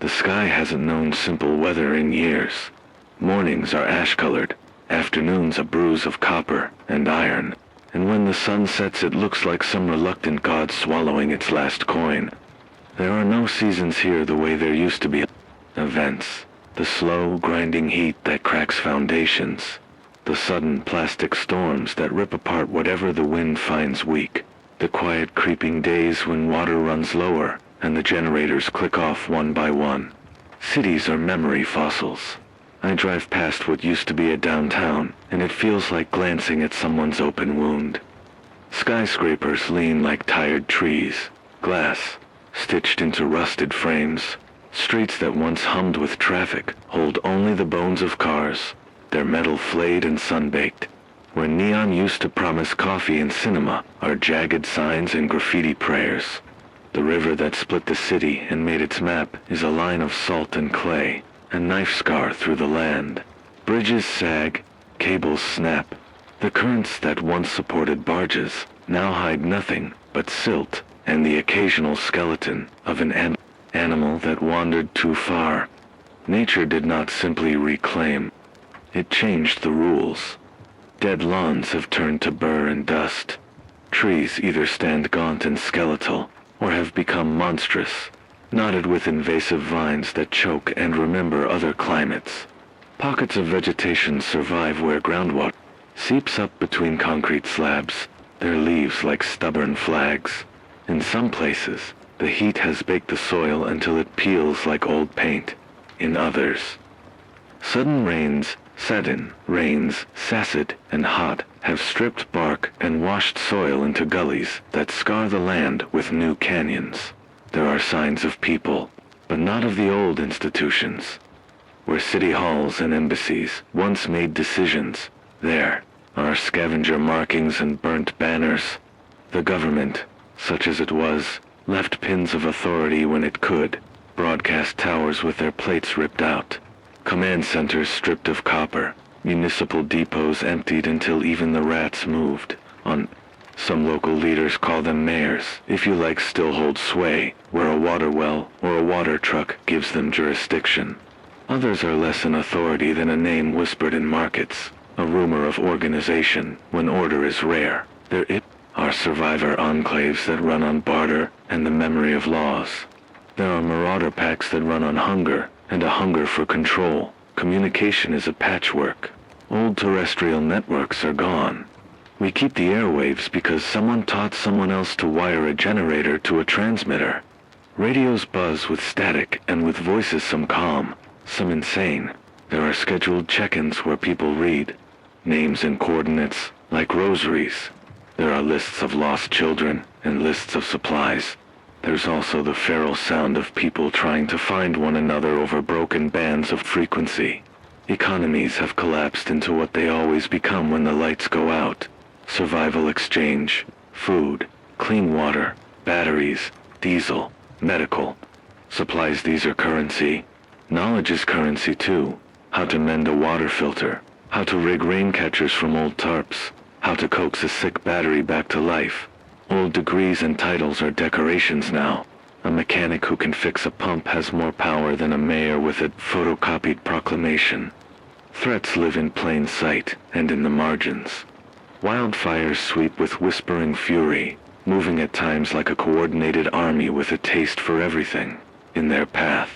The sky hasn't known simple weather in years. Mornings are ash-colored, afternoons a bruise of copper and iron, and when the sun sets it looks like some reluctant god swallowing its last coin. There are no seasons here the way there used to be. Events, the slow, grinding heat that cracks foundations, the sudden plastic storms that rip apart whatever the wind finds weak, the quiet creeping days when water runs lower and the generators click off one by one. Cities are memory fossils. I drive past what used to be a downtown, and it feels like glancing at someone's open wound. Skyscrapers lean like tired trees, glass, stitched into rusted frames. Streets that once hummed with traffic hold only the bones of cars, their metal flayed and sun-baked. Where neon used to promise coffee and cinema are jagged signs and graffiti prayers. The river that split the city and made its map is a line of salt and clay, a knife scar through the land. Bridges sag, cables snap. The currents that once supported barges now hide nothing but silt and the occasional skeleton of an animal that wandered too far. Nature did not simply reclaim. It changed the rules. Dead lawns have turned to burr and dust. Trees either stand gaunt and skeletal, or have become monstrous, knotted with invasive vines that choke and remember other climates. Pockets of vegetation survive where groundwater seeps up between concrete slabs, their leaves like stubborn flags. In some places, the heat has baked the soil until it peels like old paint. In others, sudden rains, acid and hot, have stripped bark and washed soil into gullies that scar the land with new canyons. There are signs of people, but not of the old institutions. Where city halls and embassies once made decisions, there are scavenger markings and burnt banners. The government, such as it was, left pins of authority when it could, broadcast towers with their plates ripped out, command centers stripped of copper, municipal depots emptied until even the rats moved on. Some local leaders call them mayors, if you like, still hold sway, where a water well or a water truck gives them jurisdiction. Others are less an authority than a name whispered in markets, a rumor of organization when order is rare. There are survivor enclaves that run on barter and the memory of laws. There are marauder packs that run on hunger and a hunger for control. Communication is a patchwork. Old terrestrial networks are gone. We keep the airwaves because someone taught someone else to wire a generator to a transmitter. Radios buzz with static and with voices, some calm, some insane. There are scheduled check-ins where people read names and coordinates like rosaries. There are lists of lost children and lists of supplies. There's also the feral sound of people trying to find one another over broken bands of frequency. Economies have collapsed into what they always become when the lights go out. Survival exchange, food, clean water, batteries, diesel, medical. Supplies, these are currency. Knowledge is currency too. How to mend a water filter, how to rig rain catchers from old tarps, how to coax a sick battery back to life. Old degrees and titles are decorations now. A mechanic who can fix a pump has more power than a mayor with a photocopied proclamation. Threats live in plain sight and in the margins. Wildfires sweep with whispering fury, moving at times like a coordinated army with a taste for everything in their path.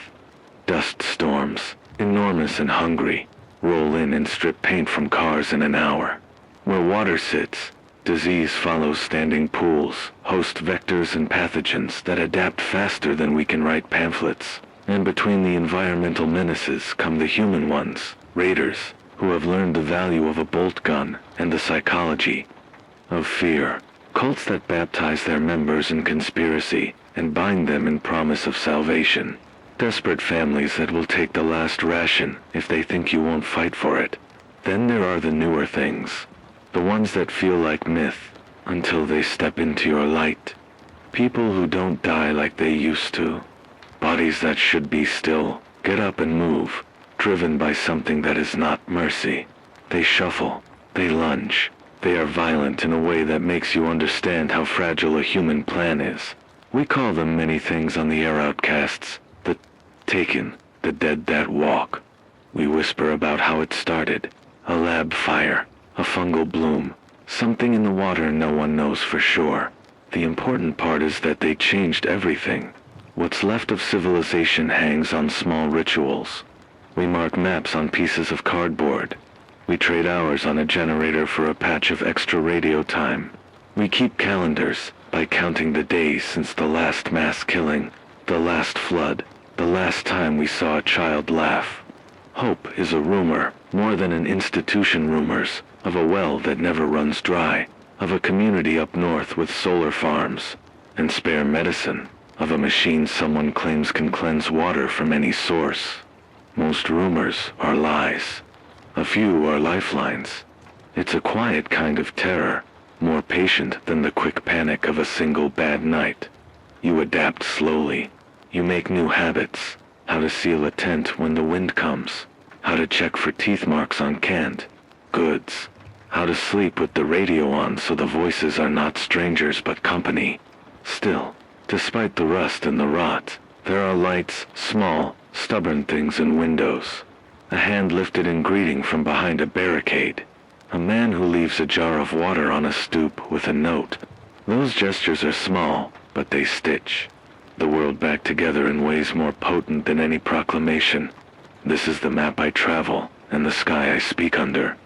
Dust storms, enormous and hungry, roll in and strip paint from cars in an hour. Where water sits, disease follows standing pools, host vectors and pathogens that adapt faster than we can write pamphlets. And between the environmental menaces come the human ones, raiders, who have learned the value of a bolt gun and the psychology of fear. Cults that baptize their members in conspiracy and bind them in promise of salvation. Desperate families that will take the last ration if they think you won't fight for it. Then there are the newer things. The ones that feel like myth until they step into your light. People who don't die like they used to. Bodies that should be still, get up and move, driven by something that is not mercy. They shuffle, they lunge, they are violent in a way that makes you understand how fragile a human plan is. We call them many things on the air outcasts, the Taken, the dead that walk. We whisper about how it started. A lab fire, a fungal bloom, something in the water no one knows for sure. The important part is that they changed everything. What's left of civilization hangs on small rituals. We mark maps on pieces of cardboard. We trade hours on a generator for a patch of extra radio time. We keep calendars by counting the days since the last mass killing, the last flood, the last time we saw a child laugh. Hope is a rumor, more than an institution rumors, of a well that never runs dry, of a community up north with solar farms, and spare medicine, of a machine someone claims can cleanse water from any source. Most rumors are lies. A few are lifelines. It's a quiet kind of terror, more patient than the quick panic of a single bad night. You adapt slowly. You make new habits. How to seal a tent when the wind comes. How to check for teeth marks on canned goods. How to sleep with the radio on so the voices are not strangers but company. Still, despite the rust and the rot, there are lights, small, stubborn things in windows. A hand lifted in greeting from behind a barricade. A man who leaves a jar of water on a stoop with a note. Those gestures are small, but they stitch the world back together in ways more potent than any proclamation. This is the map I travel, and the sky I speak under.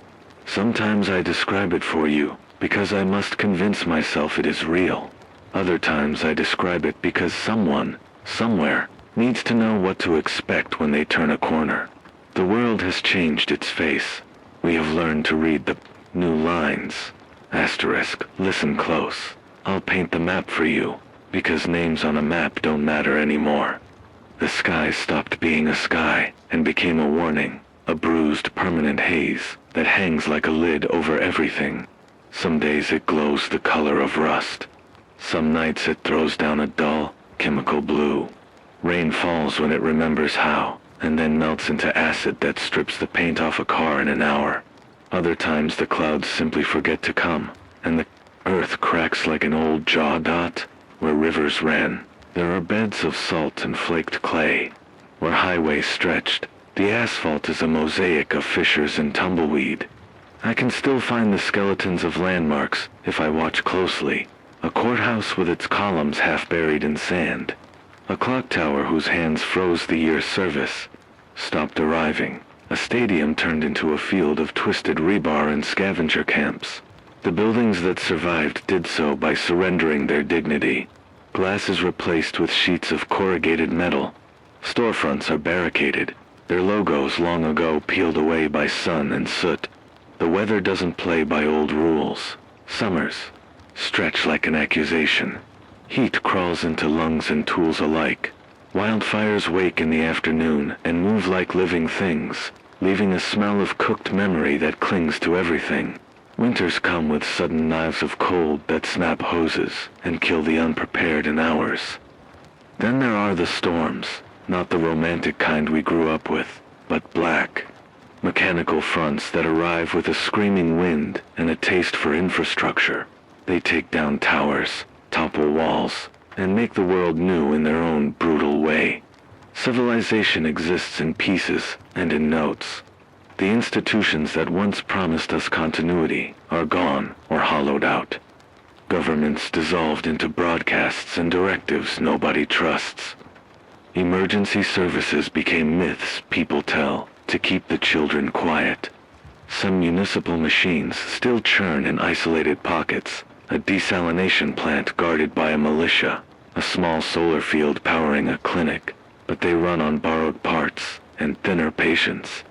Sometimes I describe it for you, because I must convince myself it is real. Other times I describe it because someone, somewhere, needs to know what to expect when they turn a corner. The world has changed its face. We have learned to read the new lines. Asterisk, listen close. I'll paint the map for you, because names on a map don't matter anymore. The sky stopped being a sky and became a warning, a bruised permanent haze that hangs like a lid over everything. Some days it glows the color of rust. Some nights it throws down a dull, chemical blue. Rain falls when it remembers how, and then melts into acid that strips the paint off a car in an hour. Other times the clouds simply forget to come, and the earth cracks like an old jaw dot. Where rivers ran, there are beds of salt and flaked clay. Where highways stretched, the asphalt is a mosaic of fissures and tumbleweed. I can still find the skeletons of landmarks if I watch closely. A courthouse with its columns half buried in sand. A clock tower whose hands froze the year's service stopped arriving. A stadium turned into a field of twisted rebar and scavenger camps. The buildings that survived did so by surrendering their dignity. Glass is replaced with sheets of corrugated metal. Storefronts are barricaded, their logos long ago peeled away by sun and soot. The weather doesn't play by old rules. Summers stretch like an accusation. Heat crawls into lungs and tools alike. Wildfires wake in the afternoon and move like living things, leaving a smell of cooked memory that clings to everything. Winters come with sudden knives of cold that snap hoses and kill the unprepared in hours. Then there are the storms, not the romantic kind we grew up with, but black. Mechanical fronts that arrive with a screaming wind and a taste for infrastructure. They take down towers, topple walls, and make the world new in their own brutal way. Civilization exists in pieces and in notes. The institutions that once promised us continuity are gone or hollowed out. Governments dissolved into broadcasts and directives nobody trusts. Emergency services became myths people tell to keep the children quiet. Some municipal machines still churn in isolated pockets. A desalination plant guarded by a militia, a small solar field powering a clinic, but they run on borrowed parts and thinner patience.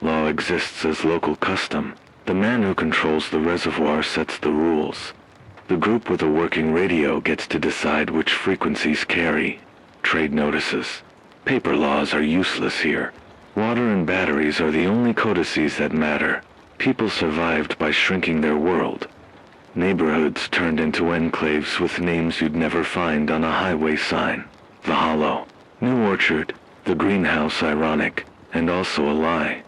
Law exists as local custom. The man who controls the reservoir sets the rules. The group with a working radio gets to decide which frequencies carry. Trade notices. Paper laws are useless here. Water and batteries are the only codices that matter. People survived by shrinking their world. Neighborhoods turned into enclaves with names you'd never find on a highway sign. The Hollow, New Orchard, the Greenhouse ironic, and also a lie.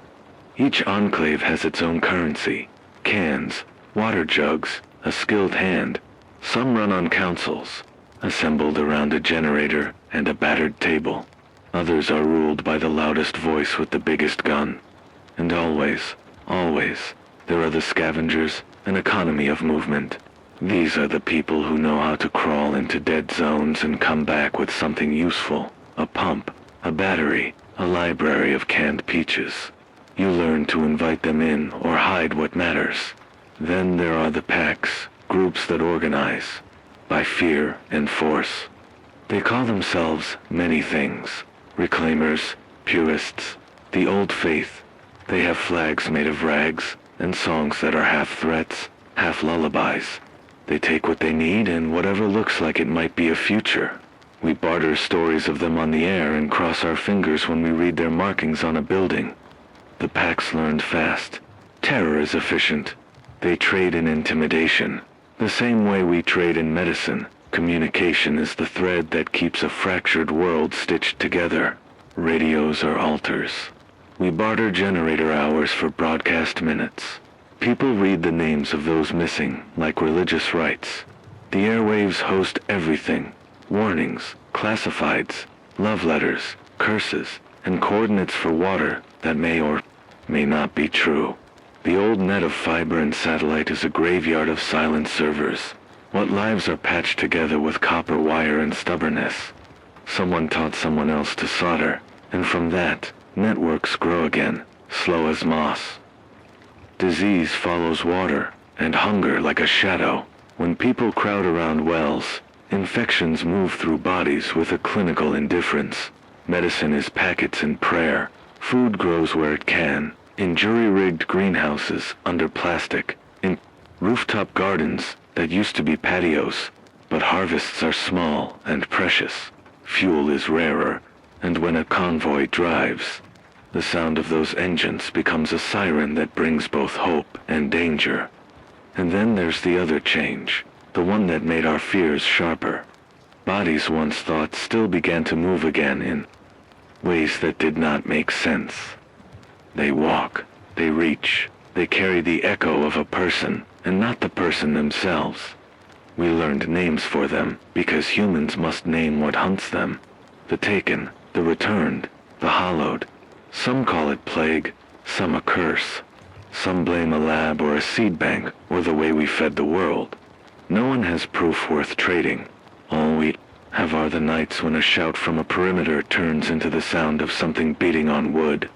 Each enclave has its own currency. Cans, water jugs, a skilled hand. Some run on councils, assembled around a generator and a battered table. Others are ruled by the loudest voice with the biggest gun. And always, there are the scavengers, an economy of movement. These are the people who know how to crawl into dead zones and come back with something useful. A pump, a battery, a library of canned peaches. You learn to invite them in or hide what matters. Then there are the packs, groups that organize by fear and force. They call themselves many things. Reclaimers, purists, the old faith. They have flags made of rags and songs that are half threats, half lullabies. They take what they need and whatever looks like it might be a future. We barter stories of them on the air and cross our fingers when we read their markings on a building. The packs learned fast. Terror is efficient. They trade in intimidation. The same way we trade in medicine. Communication is the thread that keeps a fractured world stitched together. Radios are altars. We barter generator hours for broadcast minutes. People read the names of those missing like religious rites. The airwaves host everything. Warnings, classifieds, love letters, curses, and coordinates for water that may or may not be true. The old net of fiber and satellite is a graveyard of silent servers. What lives are patched together with copper wire and stubbornness? Someone taught someone else to solder, and from that, networks grow again, slow as moss. Disease follows water, and hunger like a shadow. When people crowd around wells, infections move through bodies with a clinical indifference. Medicine is packets and prayer. Food grows where it can, in jury-rigged greenhouses under plastic, in rooftop gardens that used to be patios, but harvests are small and precious. Fuel is rarer, and when a convoy drives, the sound of those engines becomes a siren that brings both hope and danger. And then there's the other change, the one that made our fears sharper. Bodies once thought still began to move again in ways that did not make sense. They walk, they reach, they carry the echo of a person, and not the person themselves. We learned names for them, because humans must name what hunts them. The taken, the returned, the hollowed. Some call it plague, some a curse. Some blame a lab or a seed bank, or the way we fed the world. No one has proof worth trading. All we have are the nights when a shout from a perimeter turns into the sound of something beating on wood.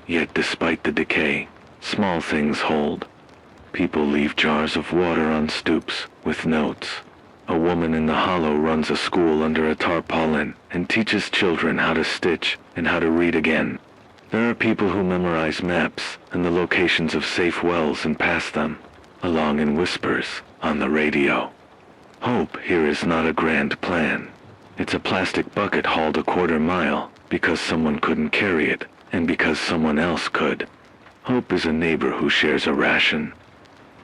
Yet despite the decay, small things hold. People leave jars of water on stoops with notes. A woman in the hollow runs a school under a tarpaulin and teaches children how to stitch and how to read again. There are people who memorize maps and the locations of safe wells and pass them along in whispers on the radio. Hope here is not a grand plan. It's a plastic bucket hauled a quarter mile because someone couldn't carry it and because someone else could. Hope is a neighbor who shares a ration.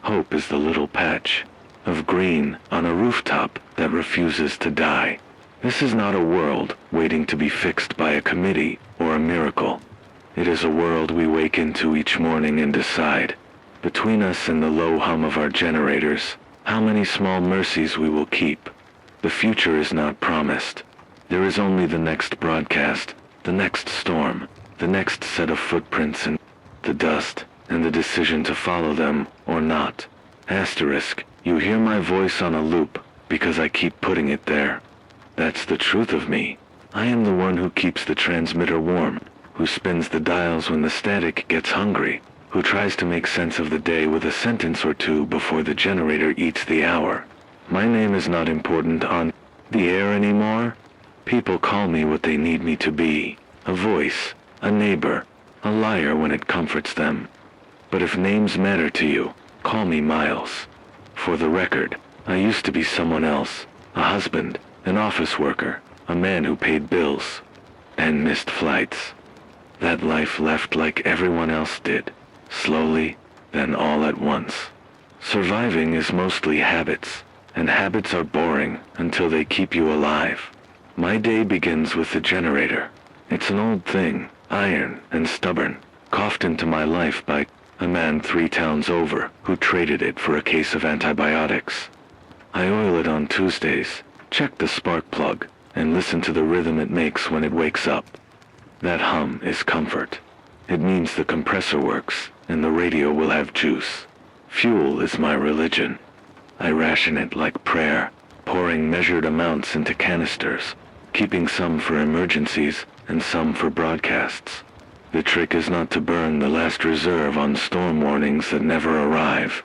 Hope is the little patch of green on a rooftop that refuses to die. This is not a world waiting to be fixed by a committee or a miracle. It is a world we wake into each morning and decide, between us and the low hum of our generators, how many small mercies we will keep. The future is not promised. There is only the next broadcast, the next storm, the next set of footprints in the dust, and the decision to follow them or not. Asterisk, you hear my voice on a loop because I keep putting it there. That's the truth of me. I am the one who keeps the transmitter warm, who spins the dials when the static gets hungry, who tries to make sense of the day with a sentence or two before the generator eats the hour. My name is not important on the air anymore. People call me what they need me to be, a voice, a neighbor, a liar when it comforts them. But if names matter to you, call me Miles. For the record, I used to be someone else, a husband, an office worker, a man who paid bills, and missed flights. That life left like everyone else did, slowly, then all at once. Surviving is mostly habits, and habits are boring until they keep you alive. My day begins with the generator. It's an old thing, iron and stubborn, coughed into my life by a man 3 towns over who traded it for a case of antibiotics. I oil it on Tuesdays, check the spark plug, and listen to the rhythm it makes when it wakes up. That hum is comfort. It means the compressor works, and the radio will have juice. Fuel is my religion. I ration it like prayer, pouring measured amounts into canisters, keeping some for emergencies and some for broadcasts. The trick is not to burn the last reserve on storm warnings that never arrive.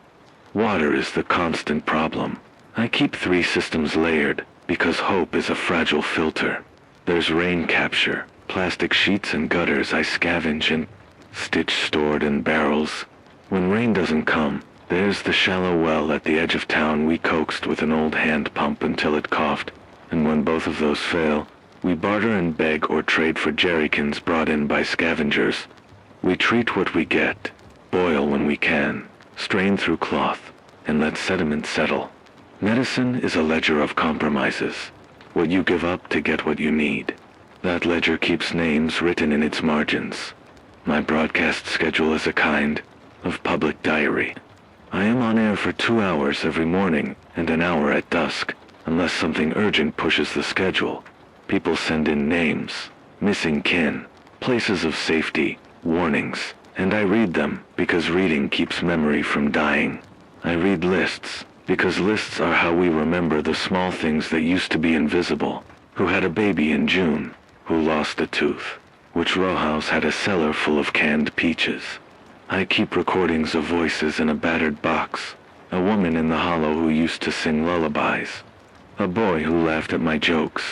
Water is the constant problem. I keep 3 systems layered because hope is a fragile filter. There's rain capture, plastic sheets and gutters I scavenge and stitch stored in barrels. When rain doesn't come, there's the shallow well at the edge of town we coaxed with an old hand pump until it coughed, and when both of those fail, we barter and beg or trade for jerrycans brought in by scavengers. We treat what we get, boil when we can, strain through cloth, and let sediment settle. Medicine is a ledger of compromises, what you give up to get what you need. That ledger keeps names written in its margins. My broadcast schedule is a kind of public diary. I am on air for 2 hours every morning and an hour at dusk, unless something urgent pushes the schedule. People send in names, missing kin, places of safety, warnings, and I read them because reading keeps memory from dying. I read lists because lists are how we remember the small things that used to be invisible. Who had a baby in June? Who lost a tooth? Which row house had a cellar full of canned peaches? I keep recordings of voices in a battered box. A woman in the hollow who used to sing lullabies. A boy who laughed at my jokes.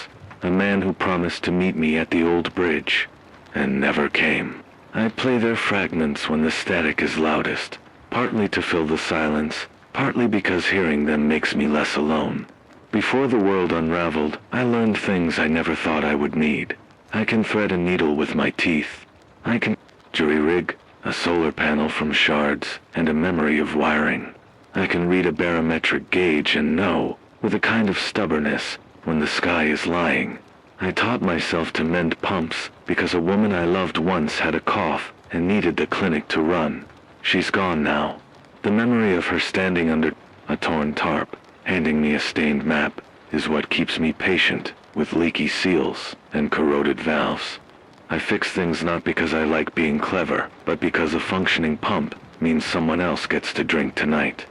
A man who promised to meet me at the old bridge, and never came. I play their fragments when the static is loudest, partly to fill the silence, partly because hearing them makes me less alone. Before the world unraveled, I learned things I never thought I would need. I can thread a needle with my teeth. I can jury-rig a solar panel from shards and a memory of wiring. I can read a barometric gauge and know, with a kind of stubbornness, when the sky is lying. I taught myself to mend pumps because a woman I loved once had a cough and needed the clinic to run. She's gone now. The memory of her standing under a torn tarp, handing me a stained map, is what keeps me patient with leaky seals and corroded valves. I fix things not because I like being clever, but because a functioning pump means someone else gets to drink tonight.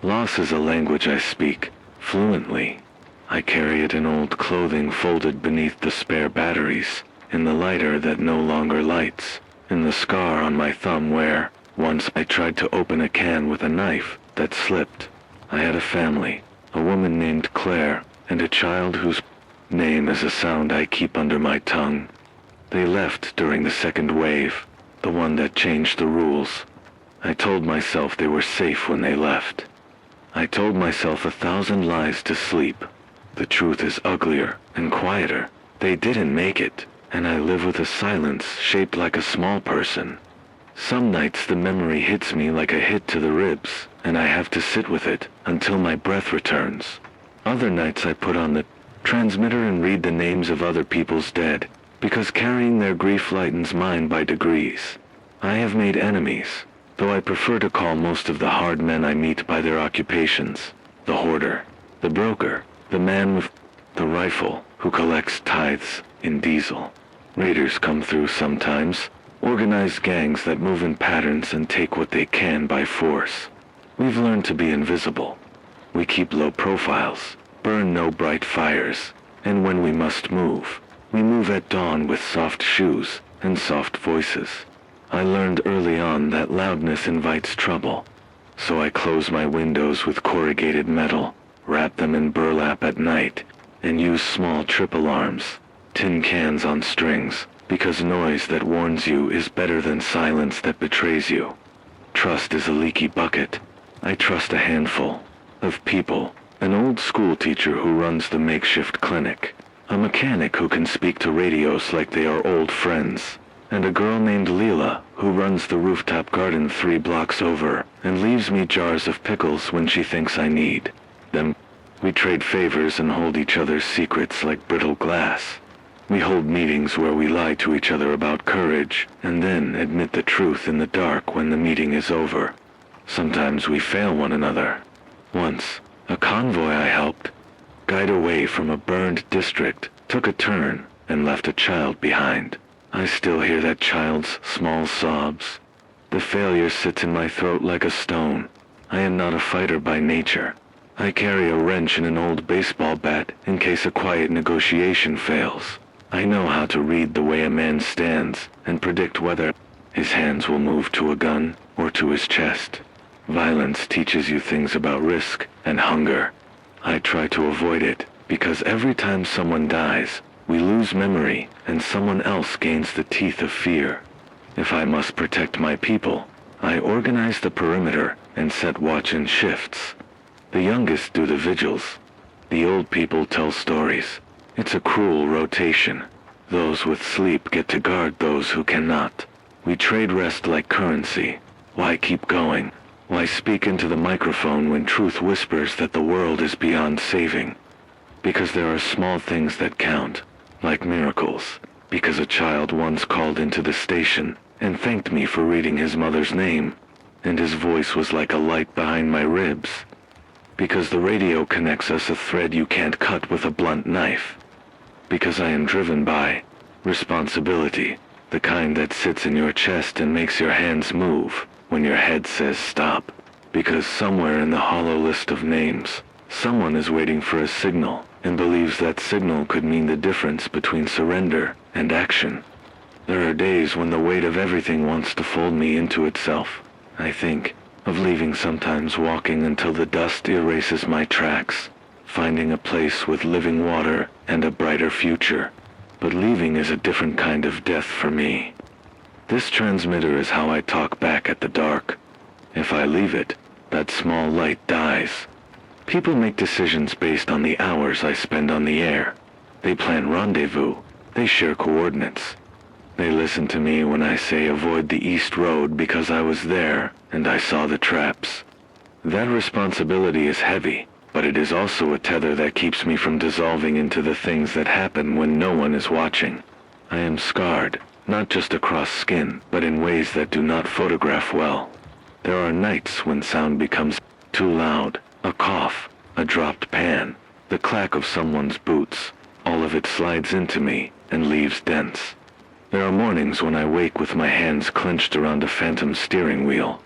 Loss is a language I speak fluently. I carry it in old clothing folded beneath the spare batteries, in the lighter that no longer lights, in the scar on my thumb where, once I tried to open a can with a knife that slipped. I had a family, a woman named Claire, and a child whose name is a sound I keep under my tongue. They left during the second wave, the one that changed the rules. I told myself they were safe when they left. I told myself 1,000 lies to sleep. The truth is uglier and quieter. They didn't make it, and I live with a silence shaped like a small person. Some nights the memory hits me like a hit to the ribs, and I have to sit with it until my breath returns. Other nights I put on the transmitter and read the names of other people's dead, because carrying their grief lightens mine by degrees. I have made enemies, though I prefer to call most of the hard men I meet by their occupations. The hoarder, the broker, the man with the rifle who collects tithes in diesel. Raiders come through sometimes, organized gangs that move in patterns and take what they can by force. We've learned to be invisible. We keep low profiles, burn no bright fires, and when we must move, we move at dawn with soft shoes and soft voices. I learned early on that loudness invites trouble, so I close my windows with corrugated metal, wrap them in burlap at night, and use small trip alarms, tin cans on strings, because noise that warns you is better than silence that betrays you. Trust is a leaky bucket. I trust a handful of people, an old school teacher who runs the makeshift clinic, a mechanic who can speak to radios like they are old friends, and a girl named Leela who runs the rooftop garden 3 blocks over and leaves me jars of pickles when she thinks I need them. We trade favors and hold each other's secrets like brittle glass. We hold meetings where we lie to each other about courage and then admit the truth in the dark when the meeting is over. Sometimes we fail one another. Once, a convoy I helped guide away from a burned district took a turn and left a child behind. I still hear that child's small sobs. The failure sits in my throat like a stone. I am not a fighter by nature. I carry a wrench and an old baseball bat in case a quiet negotiation fails. I know how to read the way a man stands and predict whether his hands will move to a gun or to his chest. Violence teaches you things about risk and hunger. I try to avoid it because every time someone dies, we lose memory and someone else gains the teeth of fear. If I must protect my people, I organize the perimeter and set watch in shifts. The youngest do the vigils. The old people tell stories. It's a cruel rotation. Those with sleep get to guard those who cannot. We trade rest like currency. Why keep going? Why speak into the microphone when truth whispers that the world is beyond saving? Because there are small things that count, like miracles. Because a child once called into the station and thanked me for reading his mother's name, and his voice was like a light behind my ribs. Because the radio connects us a thread you can't cut with a blunt knife. Because I am driven by responsibility, the kind that sits in your chest and makes your hands move when your head says stop. Because somewhere in the hollow list of names, someone is waiting for a signal and believes that signal could mean the difference between surrender and action. There are days when the weight of everything wants to fold me into itself. I think of leaving, sometimes walking until the dust erases my tracks, finding a place with living water and a brighter future. But leaving is a different kind of death for me. This transmitter is how I talk back at the dark. If I leave it, that small light dies. People make decisions based on the hours I spend on the air. They plan rendezvous. They share coordinates. They listen to me when I say avoid the East Road because I was there and I saw the traps. That responsibility is heavy, but it is also a tether that keeps me from dissolving into the things that happen when no one is watching. I am scarred, not just across skin, but in ways that do not photograph well. There are nights when sound becomes too loud, a cough, a dropped pan, the clack of someone's boots. All of it slides into me and leaves dents. There are mornings when I wake with my hands clenched around a phantom steering wheel.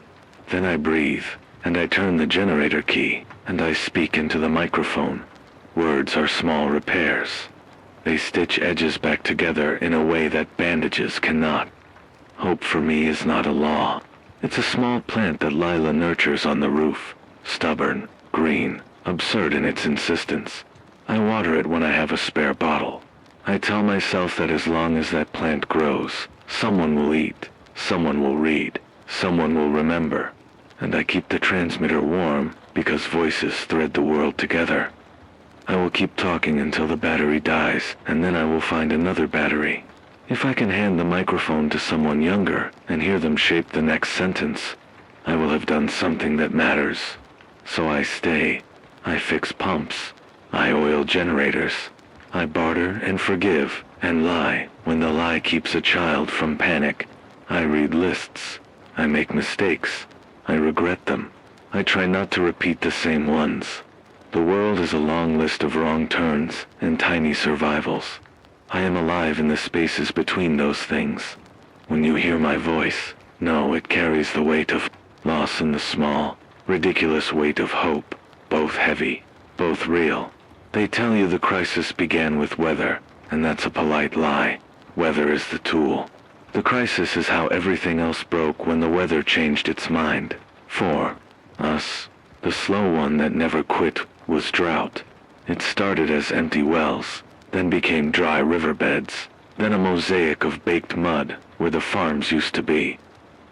Then I breathe, and I turn the generator key, and I speak into the microphone. Words are small repairs. They stitch edges back together in a way that bandages cannot. Hope for me is not a law. It's a small plant that Lila nurtures on the roof. Stubborn, green, absurd in its insistence. I water it when I have a spare bottle. I tell myself that as long as that plant grows, someone will eat, someone will read, someone will remember. And I keep the transmitter warm because voices thread the world together. I will keep talking until the battery dies, and then I will find another battery. If I can hand the microphone to someone younger and hear them shape the next sentence, I will have done something that matters. So I stay. I fix pumps. I oil generators. I barter and forgive and lie when the lie keeps a child from panic. I read lists. I make mistakes. I regret them. I try not to repeat the same ones. The world is a long list of wrong turns and tiny survivals. I am alive in the spaces between those things. When you hear my voice, know it carries the weight of loss and the small, ridiculous weight of hope, both heavy, both real. They tell you the crisis began with weather, and that's a polite lie. Weather is the tool. The crisis is how everything else broke when the weather changed its mind. For us, the slow one that never quit was drought. It started as empty wells, then became dry riverbeds, then a mosaic of baked mud where the farms used to be.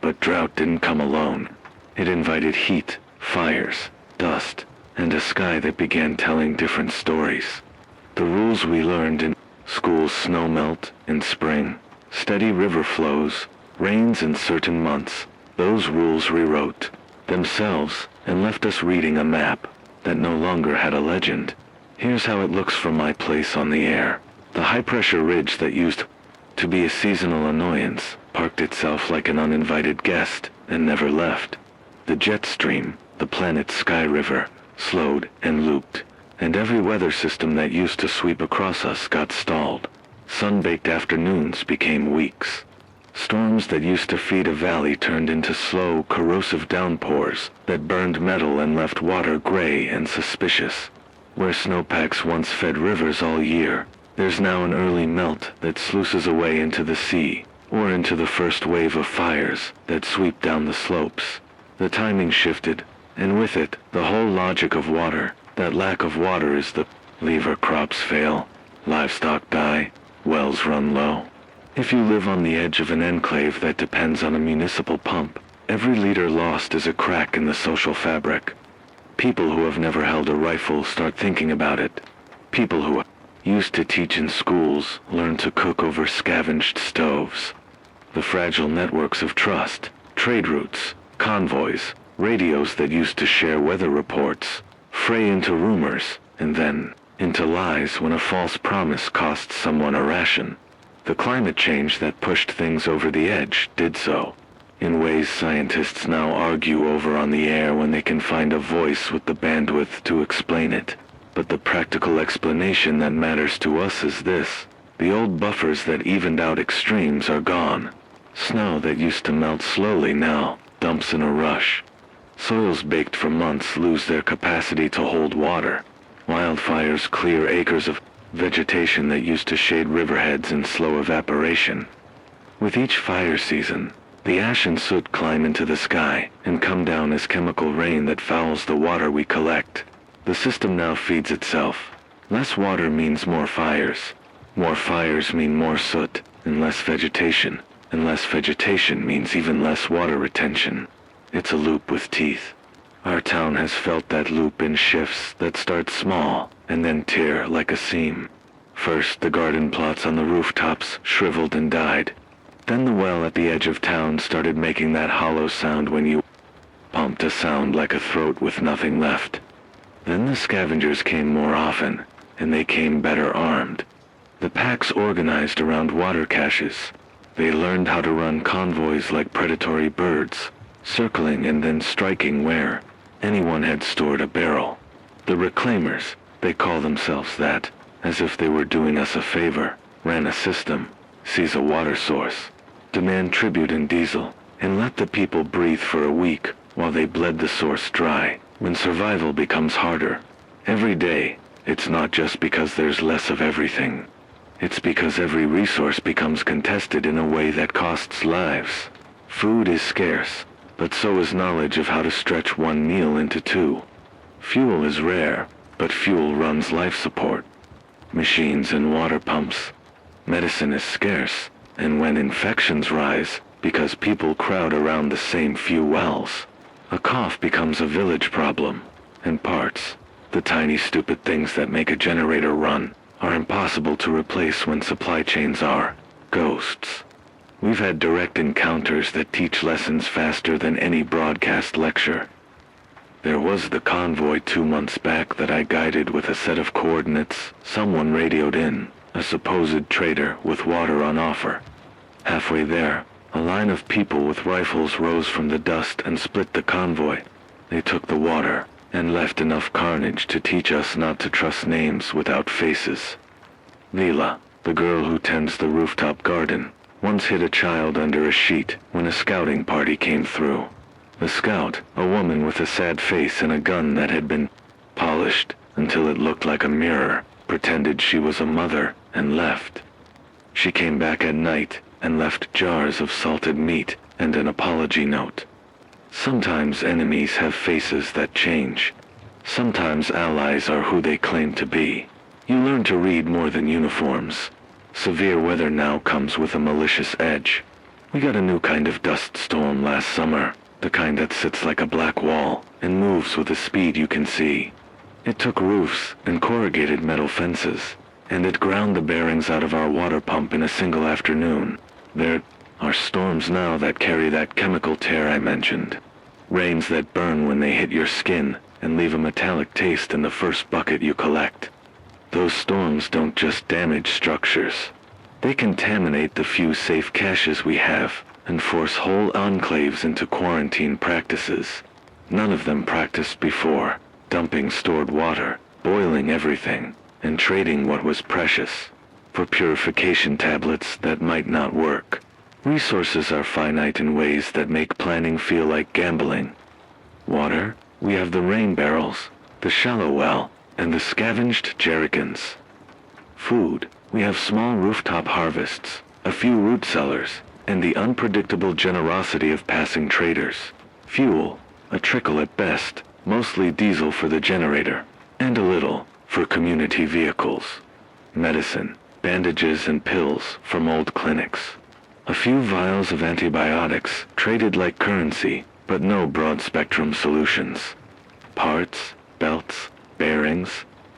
But drought didn't come alone. It invited heat, fires, dust, and a sky that began telling different stories. The rules we learned in school's snowmelt in spring, steady river flows, rains in certain months, those rules rewrote themselves and left us reading a map that no longer had a legend. Here's how it looks from my place on the air. The high-pressure ridge that used to be a seasonal annoyance parked itself like an uninvited guest and never left. The jet stream, the planet's sky river, slowed and looped, and every weather system that used to sweep across us got stalled. Sun-baked afternoons became weeks. Storms that used to feed a valley turned into slow, corrosive downpours that burned metal and left water gray and suspicious. Where snowpacks once fed rivers all year, there's now an early melt that sluices away into the sea, or into the first wave of fires that sweep down the slopes. The timing shifted, and with it, the whole logic of water. That lack of water is the lever crops fail, livestock die, wells run low. If you live on the edge of an enclave that depends on a municipal pump, every liter lost is a crack in the social fabric. People who have never held a rifle start thinking about it. People who used to teach in schools learn to cook over scavenged stoves. The fragile networks of trust, trade routes, convoys, radios that used to share weather reports, fray into rumors, and then into lies when a false promise costs someone a ration. The climate change that pushed things over the edge did so, in ways scientists now argue over on the air when they can find a voice with the bandwidth to explain it. But the practical explanation that matters to us is this: the old buffers that evened out extremes are gone. Snow that used to melt slowly now dumps in a rush. Soils baked for months lose their capacity to hold water. Wildfires clear acres of vegetation that used to shade riverheads in slow evaporation. With each fire season, the ash and soot climb into the sky and come down as chemical rain that fouls the water we collect. The system now feeds itself. Less water means more fires. More fires mean more soot and less vegetation. And less vegetation means even less water retention. It's a loop with teeth. Our town has felt that loop in shifts that start small and then tear like a seam. First, the garden plots on the rooftops shriveled and died. Then the well at the edge of town started making that hollow sound when you pumped, a sound like a throat with nothing left. Then the scavengers came more often, and they came better armed. The packs organized around water caches. They learned how to run convoys like predatory birds, circling and then striking where anyone had stored a barrel. The reclaimers, they call themselves that, as if they were doing us a favor, ran a system, seize a water source, demand tribute in diesel, and let the people breathe for a week while they bled the source dry. When survival becomes harder, every day, it's not just because there's less of everything. It's because every resource becomes contested in a way that costs lives. Food is scarce, but so is knowledge of how to stretch one meal into two. Fuel is rare, but fuel runs life support. Machines and water pumps. Medicine is scarce, and when infections rise, because people crowd around the same few wells, a cough becomes a village problem, and parts, the tiny stupid things that make a generator run, are impossible to replace when supply chains are ghosts. We've had direct encounters that teach lessons faster than any broadcast lecture. There was the convoy 2 months back that I guided with a set of coordinates. Someone radioed in, a supposed trader with water on offer. Halfway there, a line of people with rifles rose from the dust and split the convoy. They took the water and left enough carnage to teach us not to trust names without faces. Leela, the girl who tends the rooftop garden, once hid a child under a sheet when a scouting party came through. The scout, a woman with a sad face and a gun that had been polished until it looked like a mirror, pretended she was a mother and left. She came back at night and left jars of salted meat and an apology note. Sometimes enemies have faces that change. Sometimes allies are who they claim to be. You learn to read more than uniforms. Severe weather now comes with a malicious edge. We got a new kind of dust storm last summer, the kind that sits like a black wall and moves with a speed you can see. It took roofs and corrugated metal fences, and it ground the bearings out of our water pump in a single afternoon. There are storms now that carry that chemical tear I mentioned. Rains that burn when they hit your skin and leave a metallic taste in the first bucket you collect. Those storms don't just damage structures. They contaminate the few safe caches we have and force whole enclaves into quarantine practices. None of them practiced before, dumping stored water, boiling everything, and trading what was precious for purification tablets that might not work. Resources are finite in ways that make planning feel like gambling. Water, we have the rain barrels, the shallow well, and the scavenged jerrycans. Food, we have small rooftop harvests, a few root cellars, and the unpredictable generosity of passing traders. Fuel, a trickle at best, mostly diesel for the generator, and a little for community vehicles. Medicine, bandages and pills from old clinics. A few vials of antibiotics traded like currency, but no broad-spectrum solutions. Parts, belts, bearings,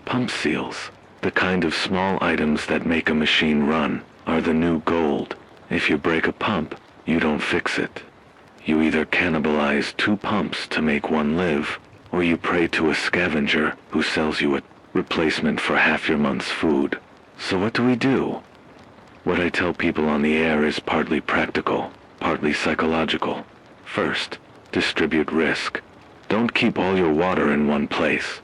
pump seals, the kind of small items that make a machine run, are the new gold. If you break a pump, you don't fix it. You either cannibalize 2 pumps to make one live, or you pray to a scavenger who sells you a replacement for half your month's food. So what do we do? What I tell people on the air is partly practical, partly psychological. First, distribute risk. Don't keep all your water in one place.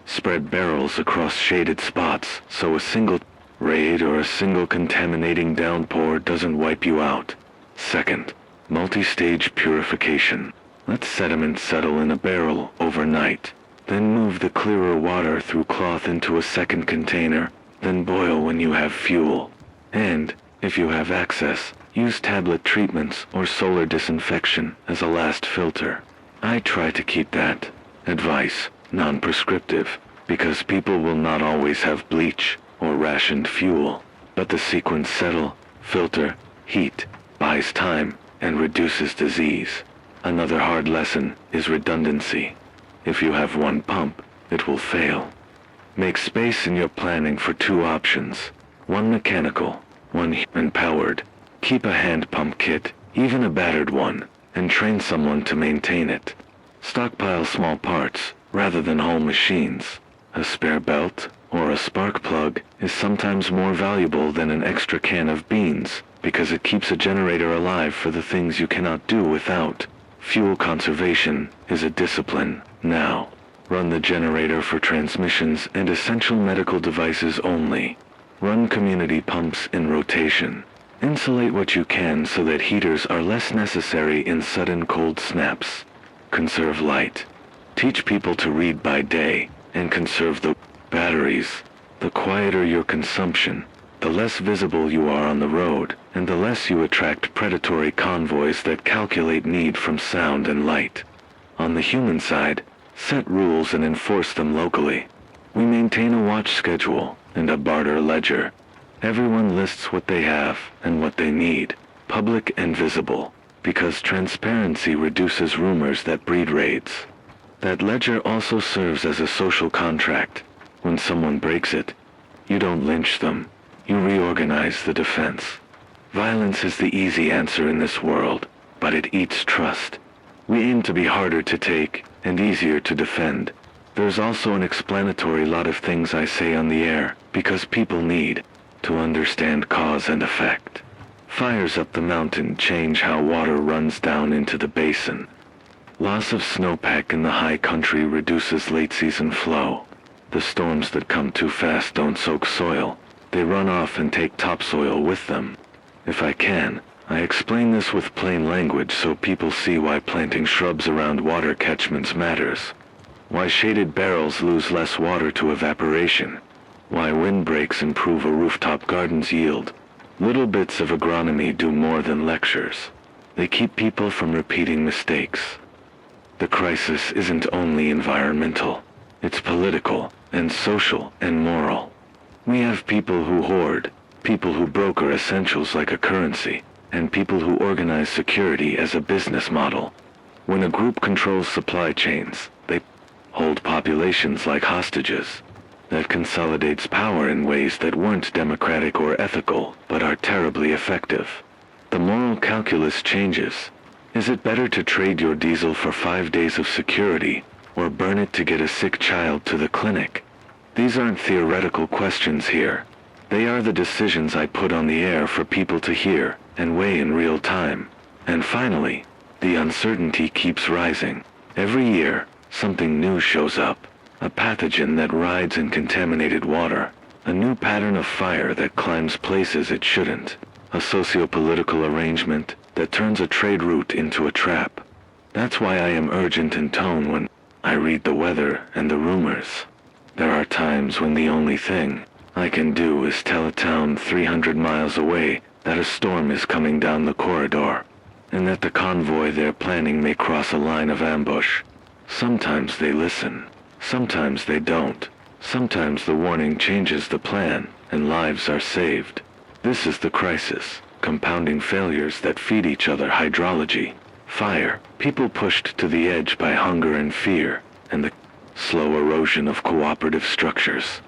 Spread barrels across shaded spots so a single raid or a single contaminating downpour doesn't wipe you out. Second, multi-stage purification. Let sediment settle in a barrel overnight. Then move the clearer water through cloth into a second container. Then boil when you have fuel. And, if you have access, use tablet treatments or solar disinfection as a last filter. I try to keep that advice non-prescriptive, because people will not always have bleach or rationed fuel. But the sequence settle, filter, heat, buys time, and reduces disease. Another hard lesson is redundancy. If you have one pump, it will fail. Make space in your planning for 2 options. One mechanical, one human-powered. Keep a hand pump kit, even a battered one, and train someone to maintain it. Stockpile small parts, rather than whole machines. A spare belt, or a spark plug, is sometimes more valuable than an extra can of beans, because it keeps a generator alive for the things you cannot do without. Fuel conservation is a discipline, now. Run the generator for transmissions and essential medical devices only. Run community pumps in rotation. Insulate what you can so that heaters are less necessary in sudden cold snaps. Conserve light. Teach people to read by day, and conserve the batteries. The quieter your consumption, the less visible you are on the road, and the less you attract predatory convoys that calculate need from sound and light. On the human side, set rules and enforce them locally. We maintain a watch schedule and a barter ledger. Everyone lists what they have and what they need, public and visible, because transparency reduces rumors that breed raids. That ledger also serves as a social contract. When someone breaks it, you don't lynch them. You reorganize the defense. Violence is the easy answer in this world, but it eats trust. We aim to be harder to take and easier to defend. There's also an explanatory lot of things I say on the air, because people need to understand cause and effect. Fires up the mountain change how water runs down into the basin. Loss of snowpack in the high country reduces late-season flow. The storms that come too fast don't soak soil. They run off and take topsoil with them. If I can, I explain this with plain language so people see why planting shrubs around water catchments matters. Why shaded barrels lose less water to evaporation. Why windbreaks improve a rooftop garden's yield. Little bits of agronomy do more than lectures. They keep people from repeating mistakes. The crisis isn't only environmental. It's political, and social, and moral. We have people who hoard, people who broker essentials like a currency, and people who organize security as a business model. When a group controls supply chains, they hold populations like hostages. That consolidates power in ways that weren't democratic or ethical, but are terribly effective. The moral calculus changes. Is it better to trade your diesel for 5 days of security, or burn it to get a sick child to the clinic? These aren't theoretical questions here. They are the decisions I put on the air for people to hear and weigh in real time. And finally, the uncertainty keeps rising. Every year, something new shows up. A pathogen that rides in contaminated water. A new pattern of fire that climbs places it shouldn't. A socio-political arrangement that turns a trade route into a trap. That's why I am urgent in tone when I read the weather and the rumors. There are times when the only thing I can do is tell a town 300 miles away that a storm is coming down the corridor, and that the convoy they're planning may cross a line of ambush. Sometimes they listen, sometimes they don't. Sometimes the warning changes the plan, and lives are saved. This is the crisis, compounding failures that feed each other: hydrology, fire, people pushed to the edge by hunger and fear, and the slow erosion of cooperative structures.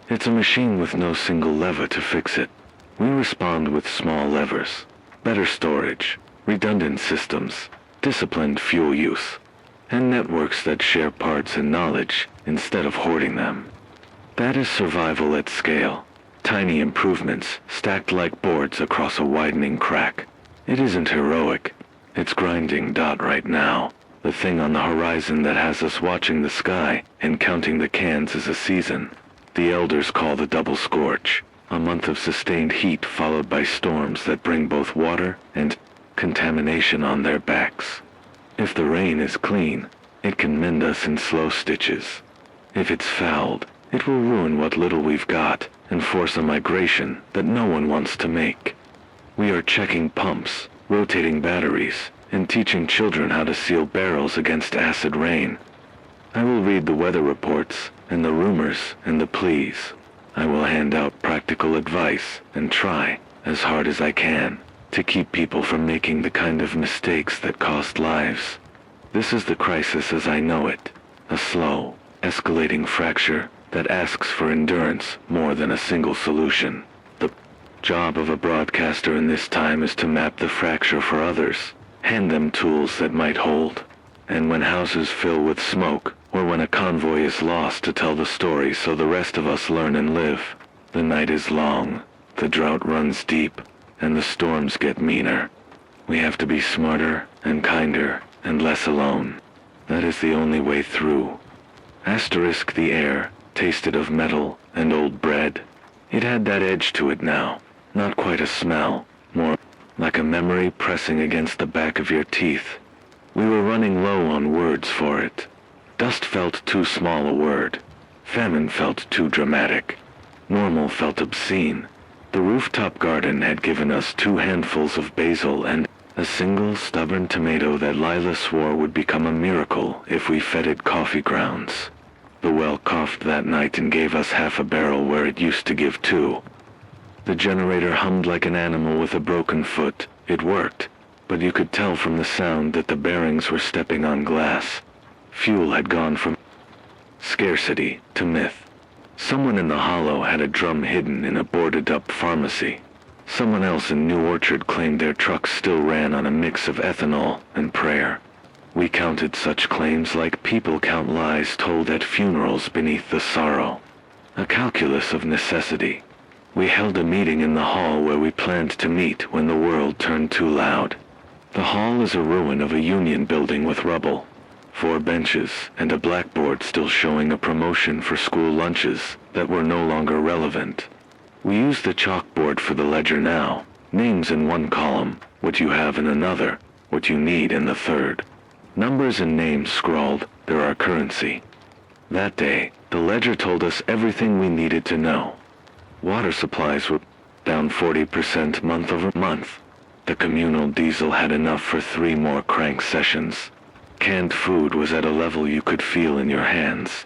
It's a machine with no single lever to fix it. We respond with small levers: better storage, redundant systems, disciplined fuel use, and networks that share parts and knowledge instead of hoarding them. That is survival at scale. Tiny improvements stacked like boards across a widening crack. It isn't heroic. It's grinding dot right now. The thing on the horizon that has us watching the sky and counting the cans is a season. The elders call the double scorch. A month of sustained heat followed by storms that bring both water and contamination on their backs. If the rain is clean, it can mend us in slow stitches. If it's fouled, it will ruin what little we've got and force a migration that no one wants to make. We are checking pumps, rotating batteries, and teaching children how to seal barrels against acid rain. I will read the weather reports and the rumors and the pleas. I will hand out practical advice and try, as hard as I can, to keep people from making the kind of mistakes that cost lives. This is the crisis as I know it. A slow, escalating fracture that asks for endurance more than a single solution. The job of a broadcaster in this time is to map the fracture for others, hand them tools that might hold. And when houses fill with smoke, or when a convoy is lost, to tell the story so the rest of us learn and live. The night is long, the drought runs deep, and the storms get meaner. We have to be smarter and kinder and less alone. That is the only way through. Asterisk the air tasted of metal and old bread. It had that edge to it now, not quite a smell, more like a memory pressing against the back of your teeth. We were running low on words for it. Dust felt too small a word. Famine felt too dramatic. Normal felt obscene. The rooftop garden had given us 2 handfuls of basil and a single stubborn tomato that Lila swore would become a miracle if we fed it coffee grounds. The well coughed that night and gave us half a barrel where it used to give 2. The generator hummed like an animal with a broken foot. It worked, but you could tell from the sound that the bearings were stepping on glass. Fuel had gone from scarcity to myth. Someone in the hollow had a drum hidden in a boarded-up pharmacy. Someone else in New Orchard claimed their trucks still ran on a mix of ethanol and prayer. We counted such claims like people count lies told at funerals beneath the sorrow. A calculus of necessity. We held a meeting in the hall where we planned to meet when the world turned too loud. The hall is a ruin of a union building with rubble. 4 benches and a blackboard still showing a promotion for school lunches that were no longer relevant. We use the chalkboard for the ledger now. Names in one column, what you have in another, what you need in the third. Numbers and names scrawled, they're our currency. That day, the ledger told us everything we needed to know. Water supplies were down 40% month over month. The communal diesel had enough for 3 more crank sessions. Canned food was at a level you could feel in your hands.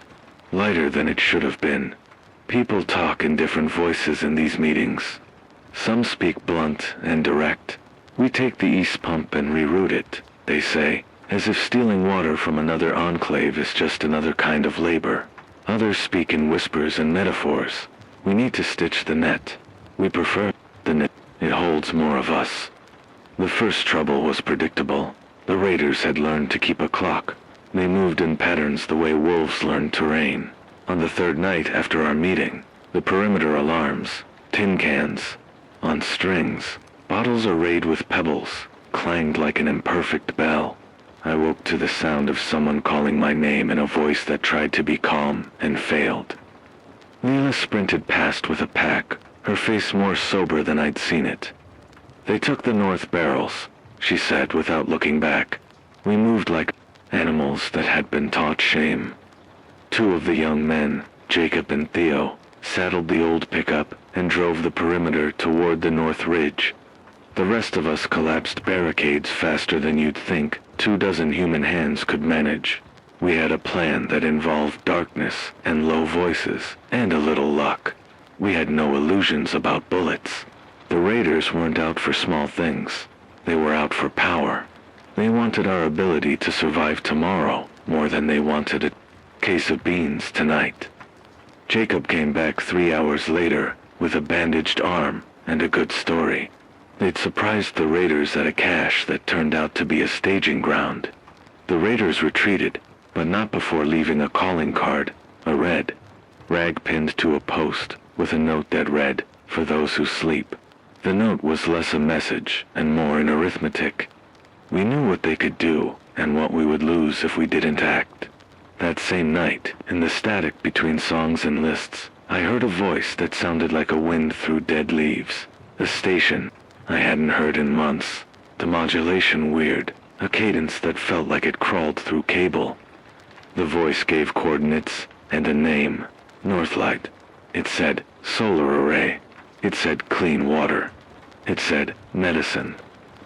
Lighter than it should have been. People talk in different voices in these meetings. Some speak blunt and direct. We take the east pump and reroute it, they say, as if stealing water from another enclave is just another kind of labor. Others speak in whispers and metaphors. We need to stitch the net. We prefer the net. It holds more of us. The first trouble was predictable. The raiders had learned to keep a clock. They moved in patterns the way wolves learn terrain. On the 3rd night after our meeting, the perimeter alarms, tin cans, on strings, bottles arrayed with pebbles, clanged like an imperfect bell. I woke to the sound of someone calling my name in a voice that tried to be calm and failed. Leela sprinted past with a pack, her face more sober than I'd seen it. "They took the north barrels," she said without looking back. "We moved like animals that had been taught shame." Two of the young men, Jacob and Theo, saddled the old pickup and drove the perimeter toward the north ridge. The rest of us collapsed barricades faster than you'd think 24 human hands could manage. We had a plan that involved darkness and low voices and a little luck. We had no illusions about bullets. The raiders weren't out for small things. They were out for power. They wanted our ability to survive tomorrow more than they wanted a case of beans tonight. Jacob came back 3 hours later with a bandaged arm and a good story. They'd surprised the raiders at a cache that turned out to be a staging ground. The raiders retreated, but not before leaving a calling card, a red rag pinned to a post with a note that read, "For those who sleep." The note was less a message and more an arithmetic. We knew what they could do and what we would lose if we didn't act. That same night, in the static between songs and lists, I heard a voice that sounded like a wind through dead leaves. A station I hadn't heard in months. The modulation weird, a cadence that felt like it crawled through cable. The voice gave coordinates and a name, Northlight. It said solar array. It said clean water. It said medicine.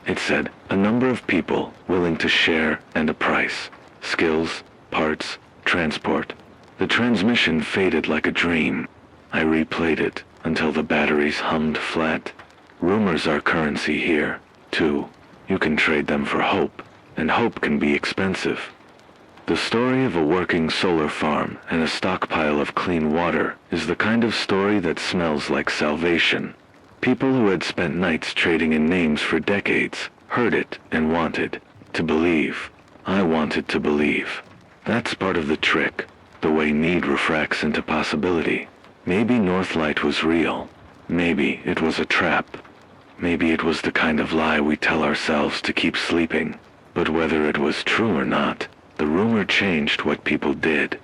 It said a number of people willing to share and a price. Skills, parts, transport. The transmission faded like a dream. I replayed it until the batteries hummed flat. Rumors are currency here, too. You can trade them for hope, and hope can be expensive. The story of a working solar farm and a stockpile of clean water is the kind of story that smells like salvation. People who had spent nights trading in names for decades heard it and wanted to believe. I wanted to believe. That's part of the trick, the way need refracts into possibility. Maybe Northlight was real. Maybe it was a trap. Maybe it was the kind of lie we tell ourselves to keep sleeping. But whether it was true or not, the rumor changed what people did.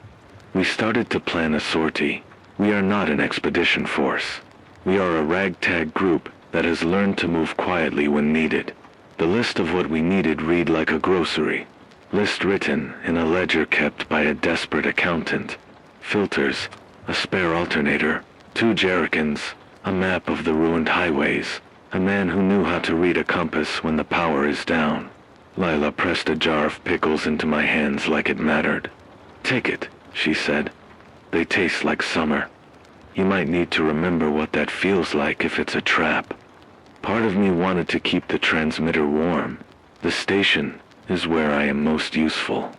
We started to plan a sortie. We are not an expedition force. We are a ragtag group that has learned to move quietly when needed. The list of what we needed read like a grocery. List written in a ledger kept by a desperate accountant. Filters, a spare alternator, 2 jerrycans, a map of the ruined highways, a man who knew how to read a compass when the power is down. Lila pressed a jar of pickles into my hands like it mattered. "Take it," she said. "They taste like summer. You might need to remember what that feels like if it's a trap." Part of me wanted to keep the transmitter warm. The station is where I am most useful.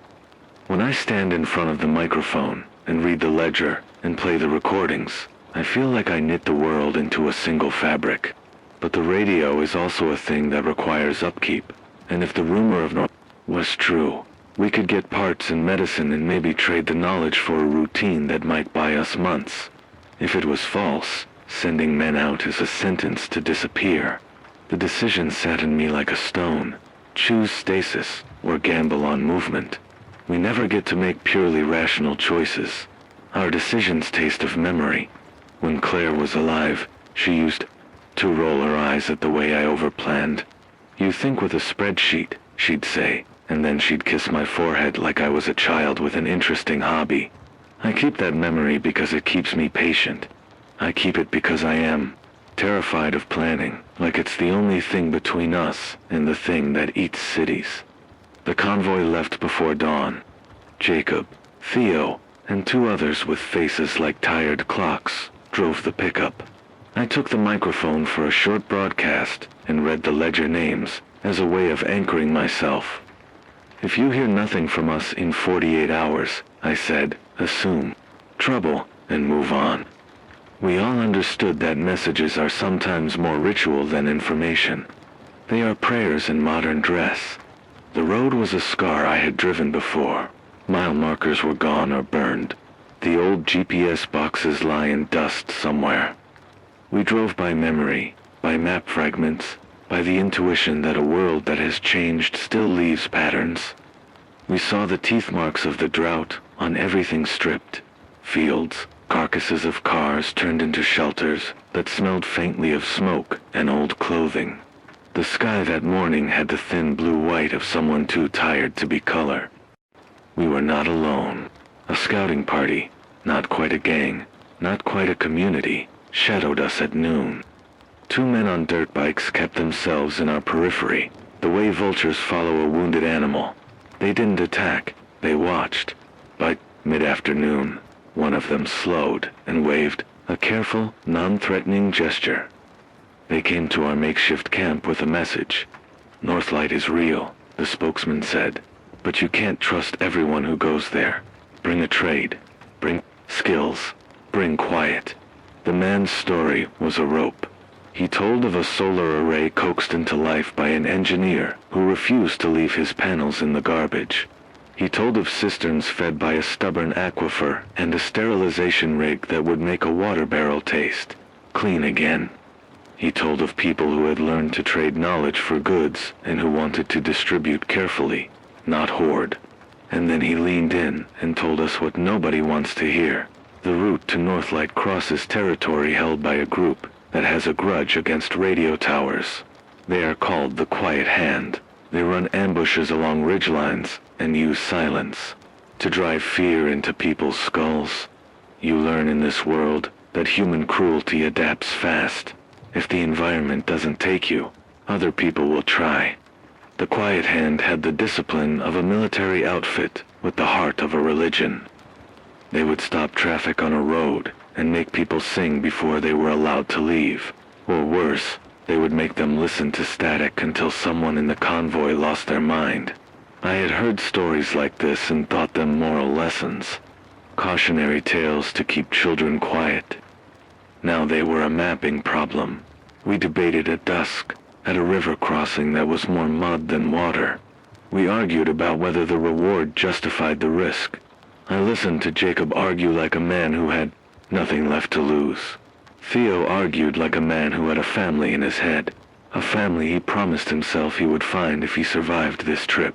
When I stand in front of the microphone and read the ledger and play the recordings, I feel like I knit the world into a single fabric. But the radio is also a thing that requires upkeep, and if the rumor of North was true, we could get parts and medicine and maybe trade the knowledge for a routine that might buy us months. If it was false, sending men out is a sentence to disappear. The decision sat in me like a stone. Choose stasis or gamble on movement. We never get to make purely rational choices. Our decisions taste of memory. When Claire was alive, she used to roll her eyes at the way I overplanned. "You think with a spreadsheet," she'd say, and then she'd kiss my forehead like I was a child with an interesting hobby. I keep that memory because it keeps me patient. I keep it because I am terrified of planning, like it's the only thing between us and the thing that eats cities. The convoy left before dawn. Jacob, Theo, and 2 others with faces like tired clocks drove the pickup. I took the microphone for a short broadcast and read the ledger names as a way of anchoring myself. "If you hear nothing from us in 48 hours, I said, assume trouble and move on." We all understood that messages are sometimes more ritual than information. They are prayers in modern dress. The road was a scar I had driven before. Mile markers were gone or burned. The old GPS boxes lie in dust somewhere. We drove by memory, by map fragments, by the intuition that a world that has changed still leaves patterns. We saw the teeth marks of the drought on everything stripped. Fields, Carcasses of cars turned into shelters that smelled faintly of smoke and old clothing. The sky that morning had the thin blue-white of someone too tired to be color. We were not alone. A scouting party, not quite a gang, not quite a community, shadowed us at noon. Two men on dirt bikes kept themselves in our periphery, the way vultures follow a wounded animal. They didn't attack, they watched. By mid-afternoon, one of them slowed and waved, a careful, non-threatening gesture. They came to our makeshift camp with a message. "Northlight is real," the spokesman said, "but you can't trust everyone who goes there. Bring a trade. Bring skills. Bring quiet." The man's story was a rope. He told of a solar array coaxed into life by an engineer who refused to leave his panels in the garbage. He told of cisterns fed by a stubborn aquifer and a sterilization rig that would make a water barrel taste clean again. He told of people who had learned to trade knowledge for goods and who wanted to distribute carefully, not hoard. And then he leaned in and told us what nobody wants to hear. The route to Northlight crosses territory held by a group that has a grudge against radio towers. They are called the Quiet Hand. They run ambushes along ridgelines and use silence to drive fear into people's skulls. You learn in this world that human cruelty adapts fast. If the environment doesn't take you, other people will try. The Quiet Hand had the discipline of a military outfit with the heart of a religion. They would stop traffic on a road and make people sing before they were allowed to leave. Or worse, they would make them listen to static until someone in the convoy lost their mind. I had heard stories like this and thought them moral lessons, cautionary tales to keep children quiet. Now they were a mapping problem. We debated at dusk, at a river crossing that was more mud than water. We argued about whether the reward justified the risk. I listened to Jacob argue like a man who had nothing left to lose. Theo argued like a man who had a family in his head, a family he promised himself he would find if he survived this trip.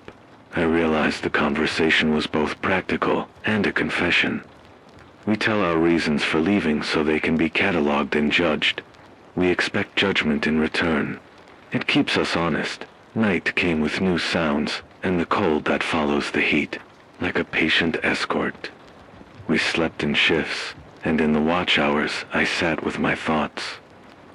I realized the conversation was both practical and a confession. We tell our reasons for leaving so they can be cataloged and judged. We expect judgment in return. It keeps us honest. Night came with new sounds, and the cold that follows the heat, like a patient escort. We slept in shifts, and in the watch hours I sat with my thoughts,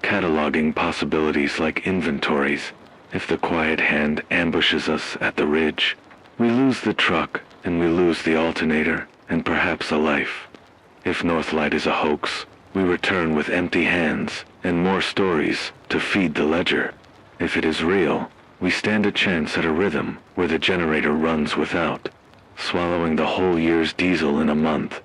cataloging possibilities like inventories. If the Quiet Hand ambushes us at the ridge, we lose the truck, and we lose the alternator, and perhaps a life. If Northlight is a hoax, we return with empty hands and more stories to feed the ledger. If it is real, we stand a chance at a rhythm where the generator runs without, swallowing the whole year's diesel in a month.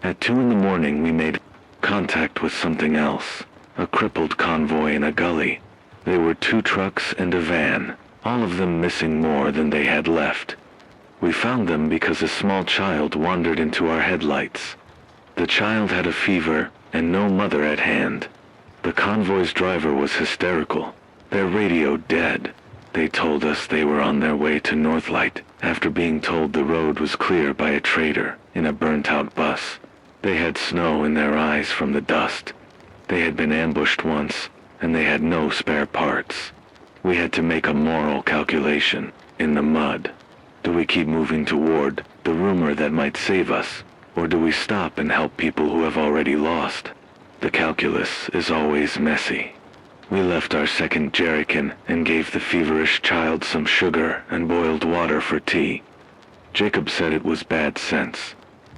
At 2 in the morning we made contact with something else, a crippled convoy in a gully. There were 2 trucks and a van, all of them missing more than they had left. We found them because a small child wandered into our headlights. The child had a fever and no mother at hand. The convoy's driver was hysterical, their radio dead. They told us they were on their way to Northlight after being told the road was clear by a trader in a burnt-out bus. They had snow in their eyes from the dust. They had been ambushed once, and they had no spare parts. We had to make a moral calculation in the mud. Do we keep moving toward the rumor that might save us, or do we stop and help people who have already lost? The calculus is always messy. We left our second jerrycan and gave the feverish child some sugar and boiled water for tea. Jacob said it was bad sense.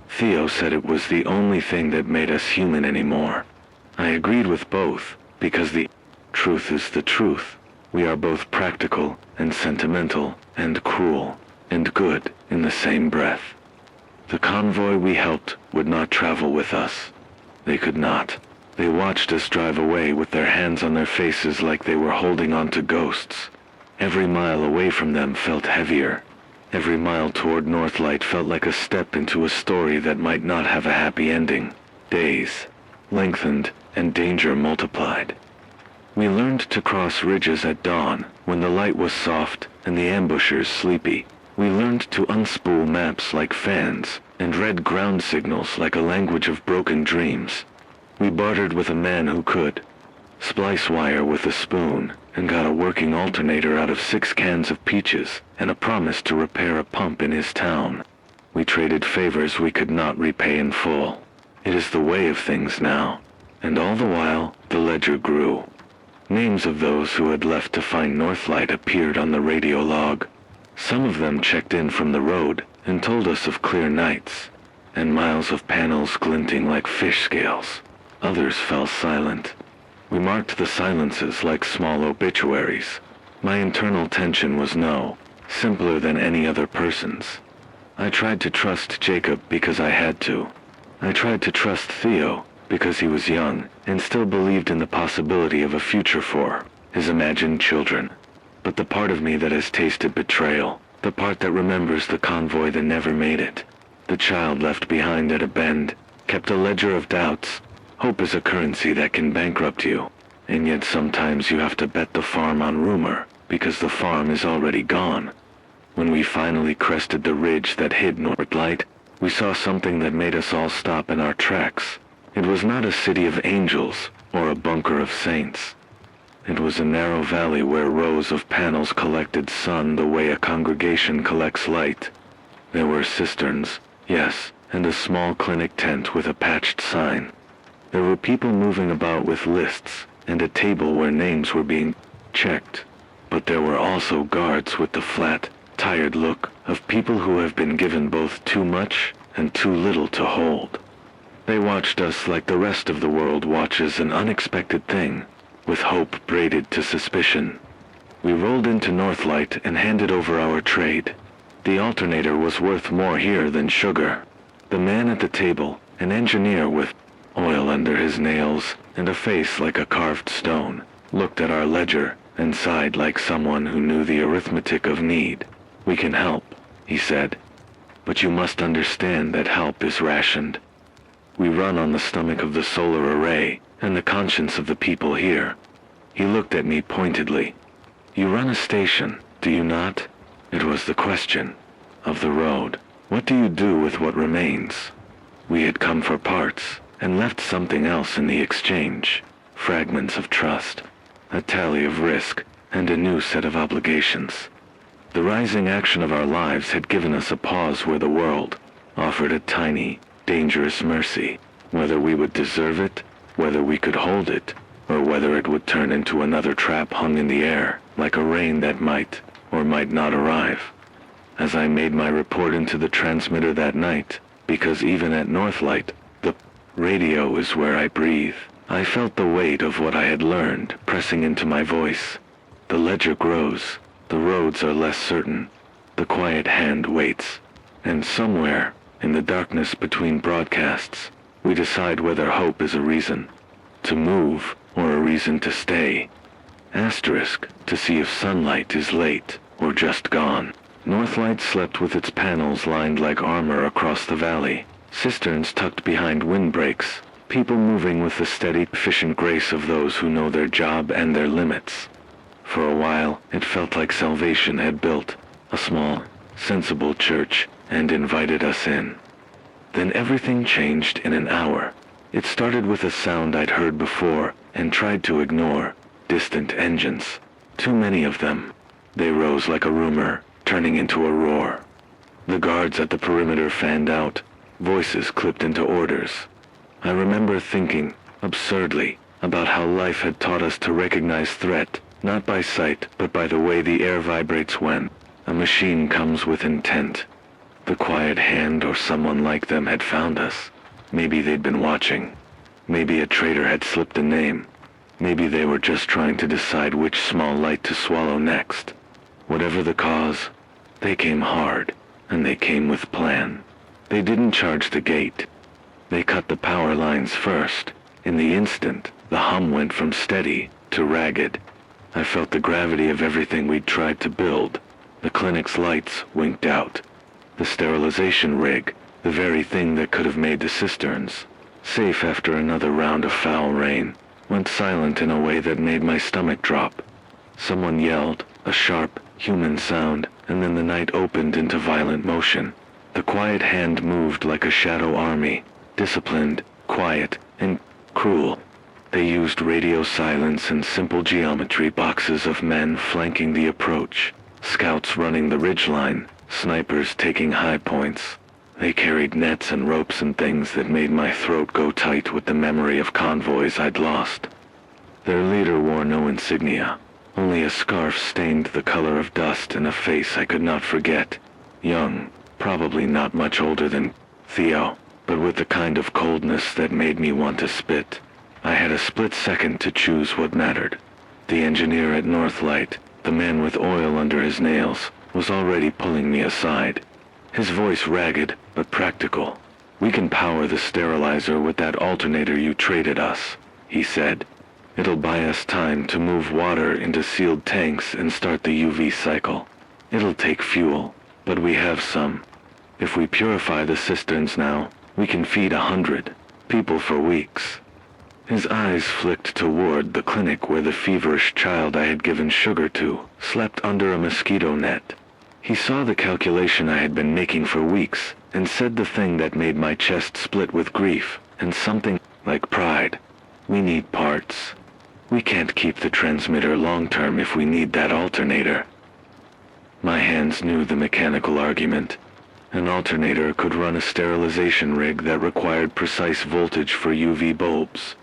Theo said it was the only thing that made us human anymore. I agreed with both, because the truth is the truth. We are both practical and sentimental and cruel and good in the same breath. The convoy we helped would not travel with us. They could not. They watched us drive away with their hands on their faces like they were holding on to ghosts. Every mile away from them felt heavier. Every mile toward Northlight felt like a step into a story that might not have a happy ending. Days lengthened and danger multiplied. We learned to cross ridges at dawn when the light was soft and the ambushers sleepy. We learned to unspool maps like fans, and read ground signals like a language of broken dreams. We bartered with a man who could splice wire with a spoon, and got a working alternator out of 6 cans of peaches, and a promise to repair a pump in his town. We traded favors we could not repay in full. It is the way of things now. And all the while, the ledger grew. Names of those who had left to find Northlight appeared on the radio log. Some of them checked in from the road and told us of clear nights, and miles of panels glinting like fish scales. Others fell silent. We marked the silences like small obituaries. My internal tension was simpler than any other person's. I tried to trust Jacob because I had to. I tried to trust Theo because he was young and still believed in the possibility of a future for his imagined children. But the part of me that has tasted betrayal, the part that remembers the convoy that never made it, the child left behind at a bend, kept a ledger of doubts. Hope is a currency that can bankrupt you, and yet sometimes you have to bet the farm on rumor, because the farm is already gone. When we finally crested the ridge that hid Northlight, we saw something that made us all stop in our tracks. It was not a city of angels or a bunker of saints. It was a narrow valley where rows of panels collected sun the way a congregation collects light. There were cisterns, yes, and a small clinic tent with a patched sign. There were people moving about with lists, and a table where names were being checked. But there were also guards with the flat, tired look of people who have been given both too much and too little to hold. They watched us like the rest of the world watches an unexpected thing, with hope braided to suspicion. We rolled into Northlight and handed over our trade. The alternator was worth more here than sugar. The man at the table, an engineer with oil under his nails and a face like a carved stone, looked at our ledger and sighed like someone who knew the arithmetic of need. "We can help," he said, "but you must understand that help is rationed. We run on the stomach of the solar array and the conscience of the people here." He looked at me pointedly. "You run a station, do you not?" It was the question of the road. "What do you do with what remains?" We had come for parts and left something else in the exchange. Fragments of trust, a tally of risk, and a new set of obligations. The rising action of our lives had given us a pause where the world offered a tiny, dangerous mercy, whether we would deserve it, whether we could hold it, or whether it would turn into another trap hung in the air, like a rain that might or might not arrive. As I made my report into the transmitter that night, because even at Northlight, the radio is where I breathe, I felt the weight of what I had learned pressing into my voice. The ledger grows, the roads are less certain, the quiet hand waits, and somewhere, in the darkness between broadcasts, we decide whether hope is a reason to move or a reason to stay. Asterisk, to see if sunlight is late or just gone. Northlight slept with its panels lined like armor across the valley, cisterns tucked behind windbreaks, people moving with the steady, efficient grace of those who know their job and their limits. For a while, it felt like salvation had built a small, sensible church and invited us in. Then everything changed in an hour. It started with a sound I'd heard before and tried to ignore: distant engines. Too many of them. They rose like a rumor, turning into a roar. The guards at the perimeter fanned out, voices clipped into orders. I remember thinking, absurdly, about how life had taught us to recognize threat, not by sight, but by the way the air vibrates when a machine comes with intent. The quiet hand or someone like them had found us. Maybe they'd been watching. Maybe a traitor had slipped a name. Maybe they were just trying to decide which small light to swallow next. Whatever the cause, they came hard, and they came with plan. They didn't charge the gate. They cut the power lines first. In the instant, the hum went from steady to ragged. I felt the gravity of everything we'd tried to build. The clinic's lights winked out. The sterilization rig, the very thing that could have made the cisterns safe after another round of foul rain, went silent in a way that made my stomach drop. Someone yelled, a sharp, human sound, and then the night opened into violent motion. The quiet hand moved like a shadow army, disciplined, quiet, and cruel. They used radio silence and simple geometry boxes of men flanking the approach, scouts running the ridgeline, snipers taking high points. They carried nets and ropes and things that made my throat go tight with the memory of convoys I'd lost. Their leader wore no insignia, only a scarf stained the color of dust and a face I could not forget. Young, probably not much older than Theo, but with the kind of coldness that made me want to spit. I had a split second to choose what mattered. The engineer at Northlight, the man with oil under his nails, was already pulling me aside. His voice ragged, but practical. "We can power the sterilizer with that alternator you traded us," he said. "It'll buy us time to move water into sealed tanks and start the UV cycle. It'll take fuel, but we have some. If we purify the cisterns now, we can feed 100 people for weeks." His eyes flicked toward the clinic where the feverish child I had given sugar to slept under a mosquito net. He saw the calculation I had been making for weeks, and said the thing that made my chest split with grief, and something like pride. "We need parts. We can't keep the transmitter long-term if we need that alternator." My hands knew the mechanical argument. An alternator could run a sterilization rig that required precise voltage for UV bulbs.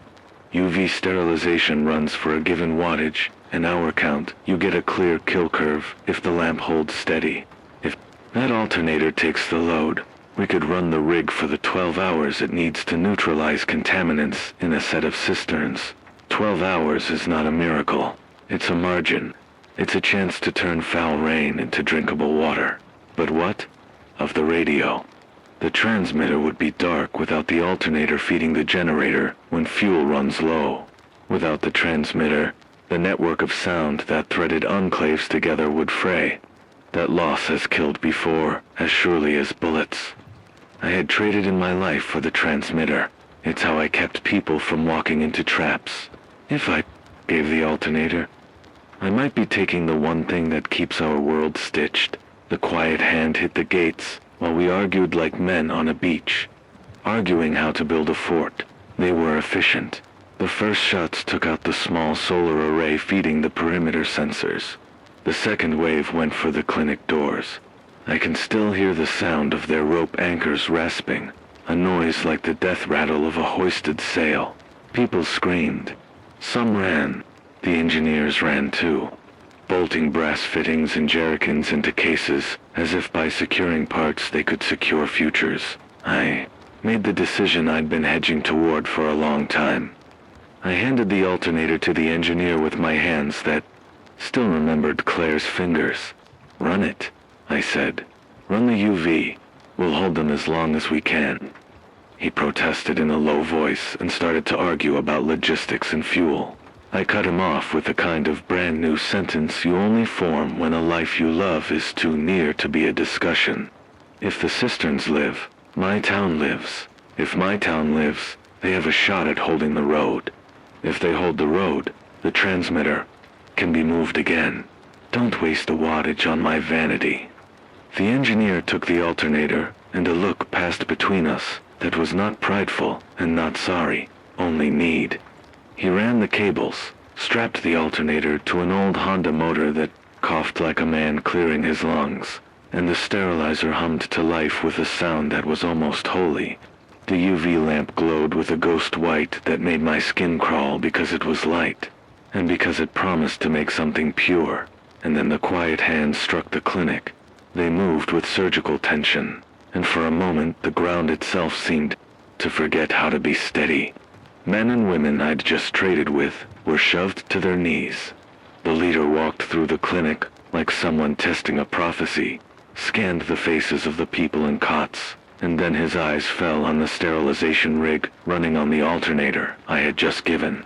UV sterilization runs for a given wattage, an hour count. You get a clear kill curve if the lamp holds steady. If that alternator takes the load, we could run the rig for the 12 hours it needs to neutralize contaminants in a set of cisterns. 12 hours is not a miracle. It's a margin. It's a chance to turn foul rain into drinkable water. But what of the radio? The transmitter would be dark without the alternator feeding the generator when fuel runs low. Without the transmitter, the network of sound that threaded enclaves together would fray. That loss has killed before, as surely as bullets. I had traded in my life for the transmitter. It's how I kept people from walking into traps. If I gave the alternator, I might be taking the one thing that keeps our world stitched. The quiet hand hit the gates, while we argued like men on a beach, arguing how to build a fort. They were efficient. The first shots took out the small solar array feeding the perimeter sensors. The second wave went for the clinic doors. I can still hear the sound of their rope anchors rasping, a noise like the death rattle of a hoisted sail. People screamed. Some ran. The engineers ran too, bolting brass fittings and jerrycans into cases, as if by securing parts they could secure futures. I made the decision I'd been hedging toward for a long time. I handed the alternator to the engineer with my hands that still remembered Claire's fingers. "Run it," I said. "Run the UV. We'll hold them as long as we can." He protested in a low voice and started to argue about logistics and fuel. I cut him off with the kind of brand new sentence you only form when a life you love is too near to be a discussion. If the cisterns live, my town lives. If my town lives, they have a shot at holding the road. If they hold the road, the transmitter can be moved again. Don't waste a wattage on my vanity. The engineer took the alternator, and a look passed between us that was not prideful and not sorry, only need. He ran the cables, strapped the alternator to an old Honda motor that coughed like a man clearing his lungs, and the sterilizer hummed to life with a sound that was almost holy. The UV lamp glowed with a ghost white that made my skin crawl because it was light, and because it promised to make something pure. And then the quiet hand struck the clinic. They moved with surgical tension, and for a moment the ground itself seemed to forget how to be steady. Men and women I'd just traded with were shoved to their knees. The leader walked through the clinic like someone testing a prophecy, scanned the faces of the people in cots, and then his eyes fell on the sterilization rig running on the alternator I had just given.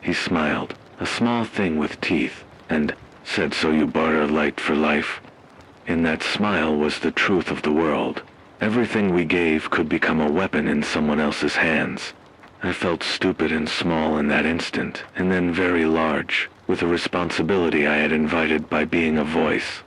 He smiled, a small thing with teeth, and said, "So you barter light for life?" In that smile was the truth of the world. Everything we gave could become a weapon in someone else's hands. I felt stupid and small in that instant, and then very large, with a responsibility I had invited by being a voice.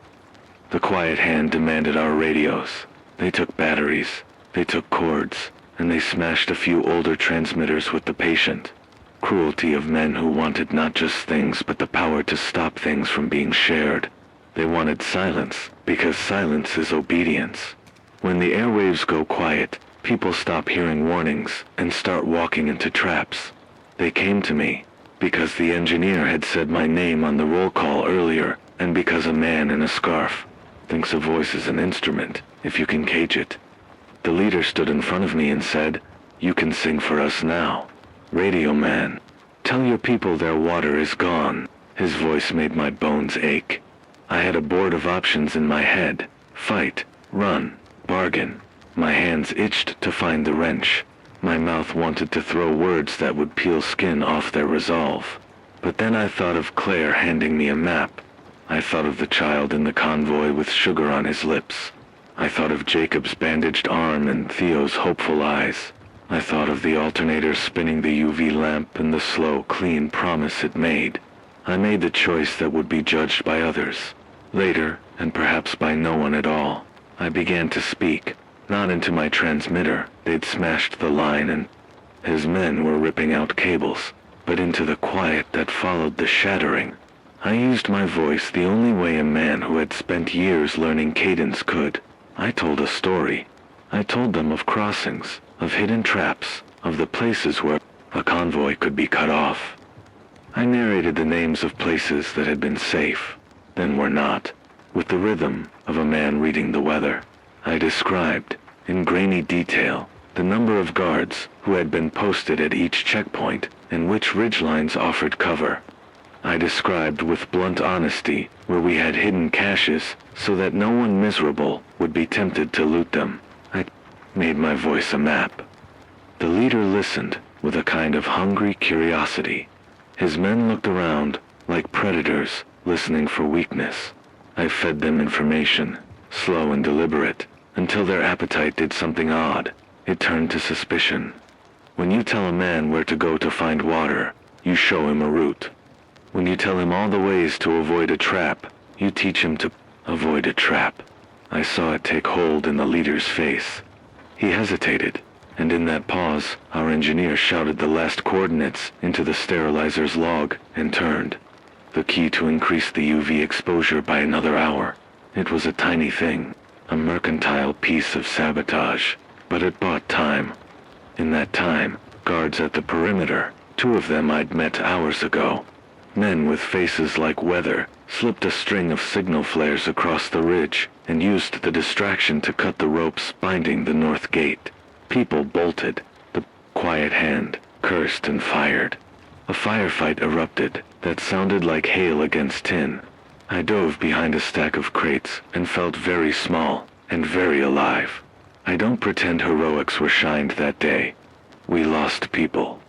The quiet hand demanded our radios. They took batteries, they took cords, and they smashed a few older transmitters with the patient. Cruelty of men who wanted not just things but the power to stop things from being shared. They wanted silence, because silence is obedience. When the airwaves go quiet, people stop hearing warnings and start walking into traps. They came to me, because the engineer had said my name on the roll call earlier, and because a man in a scarf thinks a voice is an instrument, if you can cage it. The leader stood in front of me and said, "You can sing for us now. Radio man, tell your people their water is gone." His voice made my bones ache. I had a board of options in my head: fight, run, bargain. My hands itched to find the wrench. My mouth wanted to throw words that would peel skin off their resolve. But then I thought of Claire handing me a map. I thought of the child in the convoy with sugar on his lips. I thought of Jacob's bandaged arm and Theo's hopeful eyes. I thought of the alternator spinning the UV lamp and the slow, clean promise it made. I made the choice that would be judged by others. Later, and perhaps by no one at all, I began to speak. Not into my transmitter, they'd smashed the line and his men were ripping out cables, but into the quiet that followed the shattering. I used my voice the only way a man who had spent years learning cadence could. I told a story. I told them of crossings, of hidden traps, of the places where a convoy could be cut off. I narrated the names of places that had been safe, then were not, with the rhythm of a man reading the weather. I described, in grainy detail, the number of guards who had been posted at each checkpoint and which ridgelines offered cover. I described with blunt honesty where we had hidden caches so that no one miserable would be tempted to loot them. I made my voice a map. The leader listened with a kind of hungry curiosity. His men looked around like predators listening for weakness. I fed them information, slow and deliberate, until their appetite did something odd. It turned to suspicion. When you tell a man where to go to find water, you show him a route. When you tell him all the ways to avoid a trap, you teach him to avoid a trap. I saw it take hold in the leader's face. He hesitated, and in that pause, our engineer shouted the last coordinates into the sterilizer's log and turned. The key to increase the UV exposure by another hour. It was a tiny thing, a mercantile piece of sabotage, but it bought time. In that time, guards at the perimeter, 2 of them I'd met hours ago, men with faces like weather, slipped a string of signal flares across the ridge and used the distraction to cut the ropes binding the north gate. People bolted. The quiet hand cursed and fired. A firefight erupted that sounded like hail against tin. I dove behind a stack of crates and felt very small and very alive. I don't pretend heroics were shined that day. We lost people.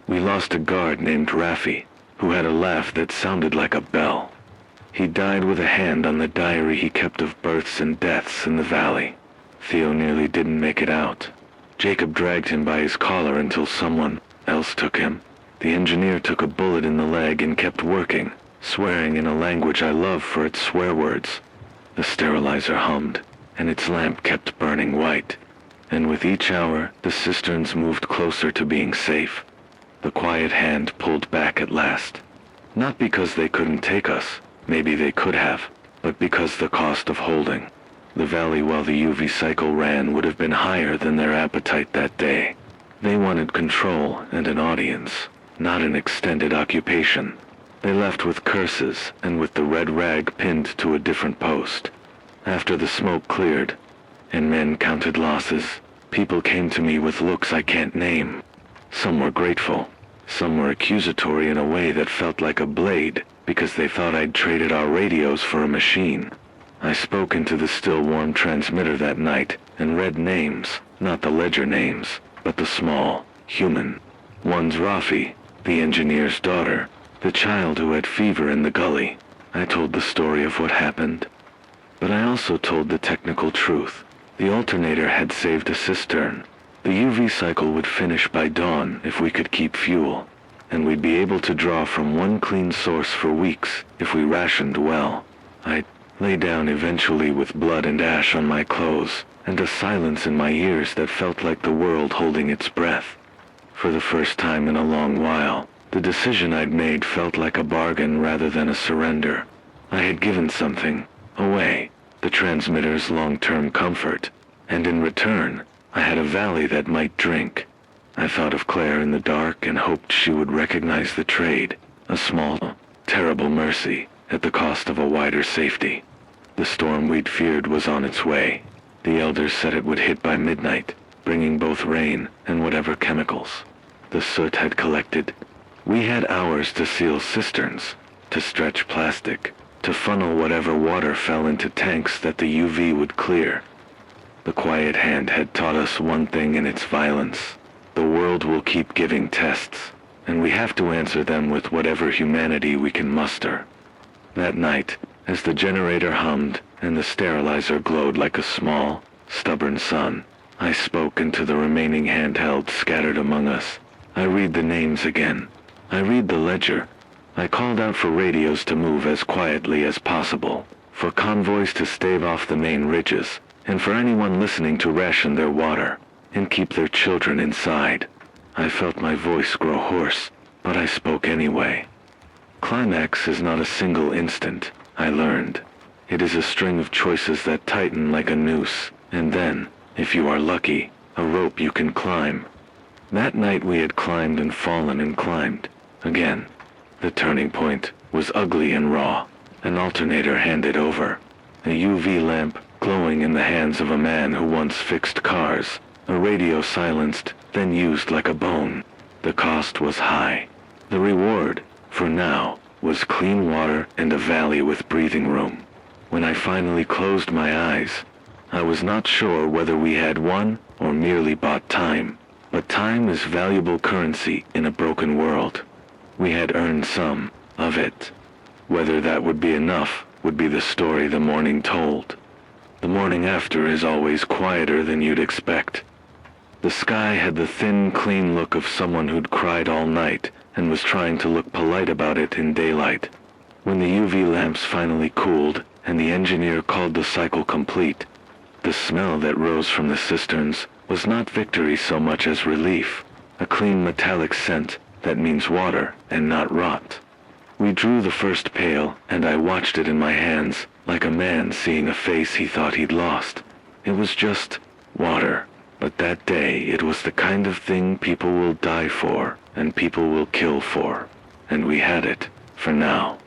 We lost a guard named Raffi, who had a laugh that sounded like a bell. He died with a hand on the diary he kept of births and deaths in the valley. Theo nearly didn't make it out. Jacob dragged him by his collar until someone else took him. The engineer took a bullet in the leg and kept working, swearing in a language I love for its swear words. The sterilizer hummed, and its lamp kept burning white. And with each hour, the cisterns moved closer to being safe. The quiet hand pulled back at last. Not because they couldn't take us, maybe they could have, but because the cost of holding the valley while the UV cycle ran would have been higher than their appetite that day. They wanted control and an audience, not an extended occupation. They left with curses and with the red rag pinned to a different post. After the smoke cleared, and men counted losses, people came to me with looks I can't name. Some were grateful. Some were accusatory in a way that felt like a blade, because they thought I'd traded our radios for a machine. I spoke into the still warm transmitter that night and read names, not the ledger names, but the small, human. One's Rafi, the engineer's daughter, the child who had fever in the gully. I told the story of what happened. But I also told the technical truth. The alternator had saved a cistern. The UV cycle would finish by dawn if we could keep fuel, and we'd be able to draw from one clean source for weeks if we rationed well. I lay down eventually with blood and ash on my clothes, and a silence in my ears that felt like the world holding its breath. For the first time in a long while, the decision I'd made felt like a bargain rather than a surrender. I had given something away, the transmitter's long-term comfort, and in return, I had a valley that might drink. I thought of Claire in the dark and hoped she would recognize the trade, a small, terrible mercy, at the cost of a wider safety. The storm we'd feared was on its way. The elders said it would hit by midnight, bringing both rain and whatever chemicals. The soot had collected. We had hours to seal cisterns, to stretch plastic, to funnel whatever water fell into tanks that the UV would clear. The quiet hand had taught us one thing in its violence. The world will keep giving tests, and we have to answer them with whatever humanity we can muster. That night, as the generator hummed and the sterilizer glowed like a small, stubborn sun, I spoke into the remaining handhelds scattered among us. I read the names again. I read the ledger. I called out for radios to move as quietly as possible, for convoys to stave off the main ridges, and for anyone listening to ration their water and keep their children inside. I felt my voice grow hoarse, but I spoke anyway. Climax is not a single instant, I learned. It is a string of choices that tighten like a noose, and then, if you are lucky, a rope you can climb. That night we had climbed and fallen and climbed again. The turning point was ugly and raw. An alternator handed over. A UV lamp glowing in the hands of a man who once fixed cars. A radio silenced, then used like a bone. The cost was high. The reward, for now, was clean water and a valley with breathing room. When I finally closed my eyes, I was not sure whether we had won or merely bought time. But time is valuable currency in a broken world. We had earned some of it. Whether that would be enough would be the story the morning told. The morning after is always quieter than you'd expect. The sky had the thin, clean look of someone who'd cried all night and was trying to look polite about it in daylight. When the UV lamps finally cooled and the engineer called the cycle complete, the smell that rose from the cisterns was not victory so much as relief, a clean metallic scent that means water and not rot. We drew the first pail, and I watched it in my hands, like a man seeing a face he thought he'd lost. It was just water, but that day it was the kind of thing people will die for, and people will kill for. And we had it, for now.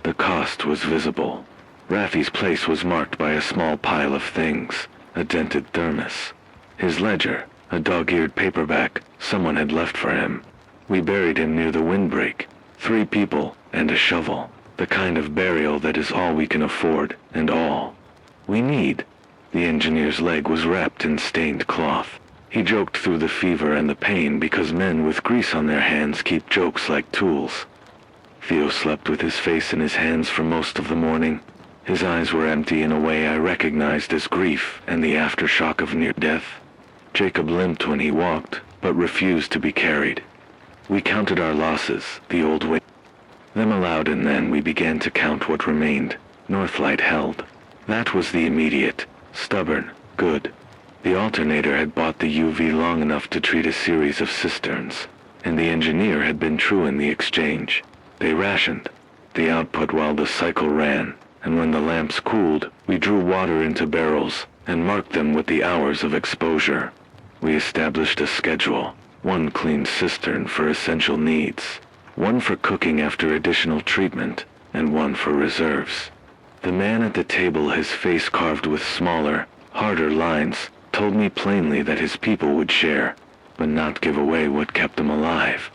The cost was visible. Raffi's place was marked by a small pile of things, a dented thermos. His ledger, a dog-eared paperback someone had left for him. We buried him near the windbreak. 3 people and a shovel, the kind of burial that is all we can afford and all we need. The engineer's leg was wrapped in stained cloth. He joked through the fever and the pain because men with grease on their hands keep jokes like tools. Theo slept with his face in his hands for most of the morning. His eyes were empty in a way I recognized as grief and the aftershock of near death. Jacob limped when he walked, but refused to be carried. We counted our losses, the old way. Them aloud, and then we began to count what remained. Northlight held. That was the immediate, stubborn, good. The alternator had bought the UV long enough to treat a series of cisterns, and the engineer had been true in the exchange. They rationed the output while the cycle ran, and when the lamps cooled, we drew water into barrels and marked them with the hours of exposure. We established a schedule, 1 clean cistern for essential needs, 1 for cooking after additional treatment, and 1 for reserves. The man at the table, his face carved with smaller, harder lines, told me plainly that his people would share, but not give away what kept them alive.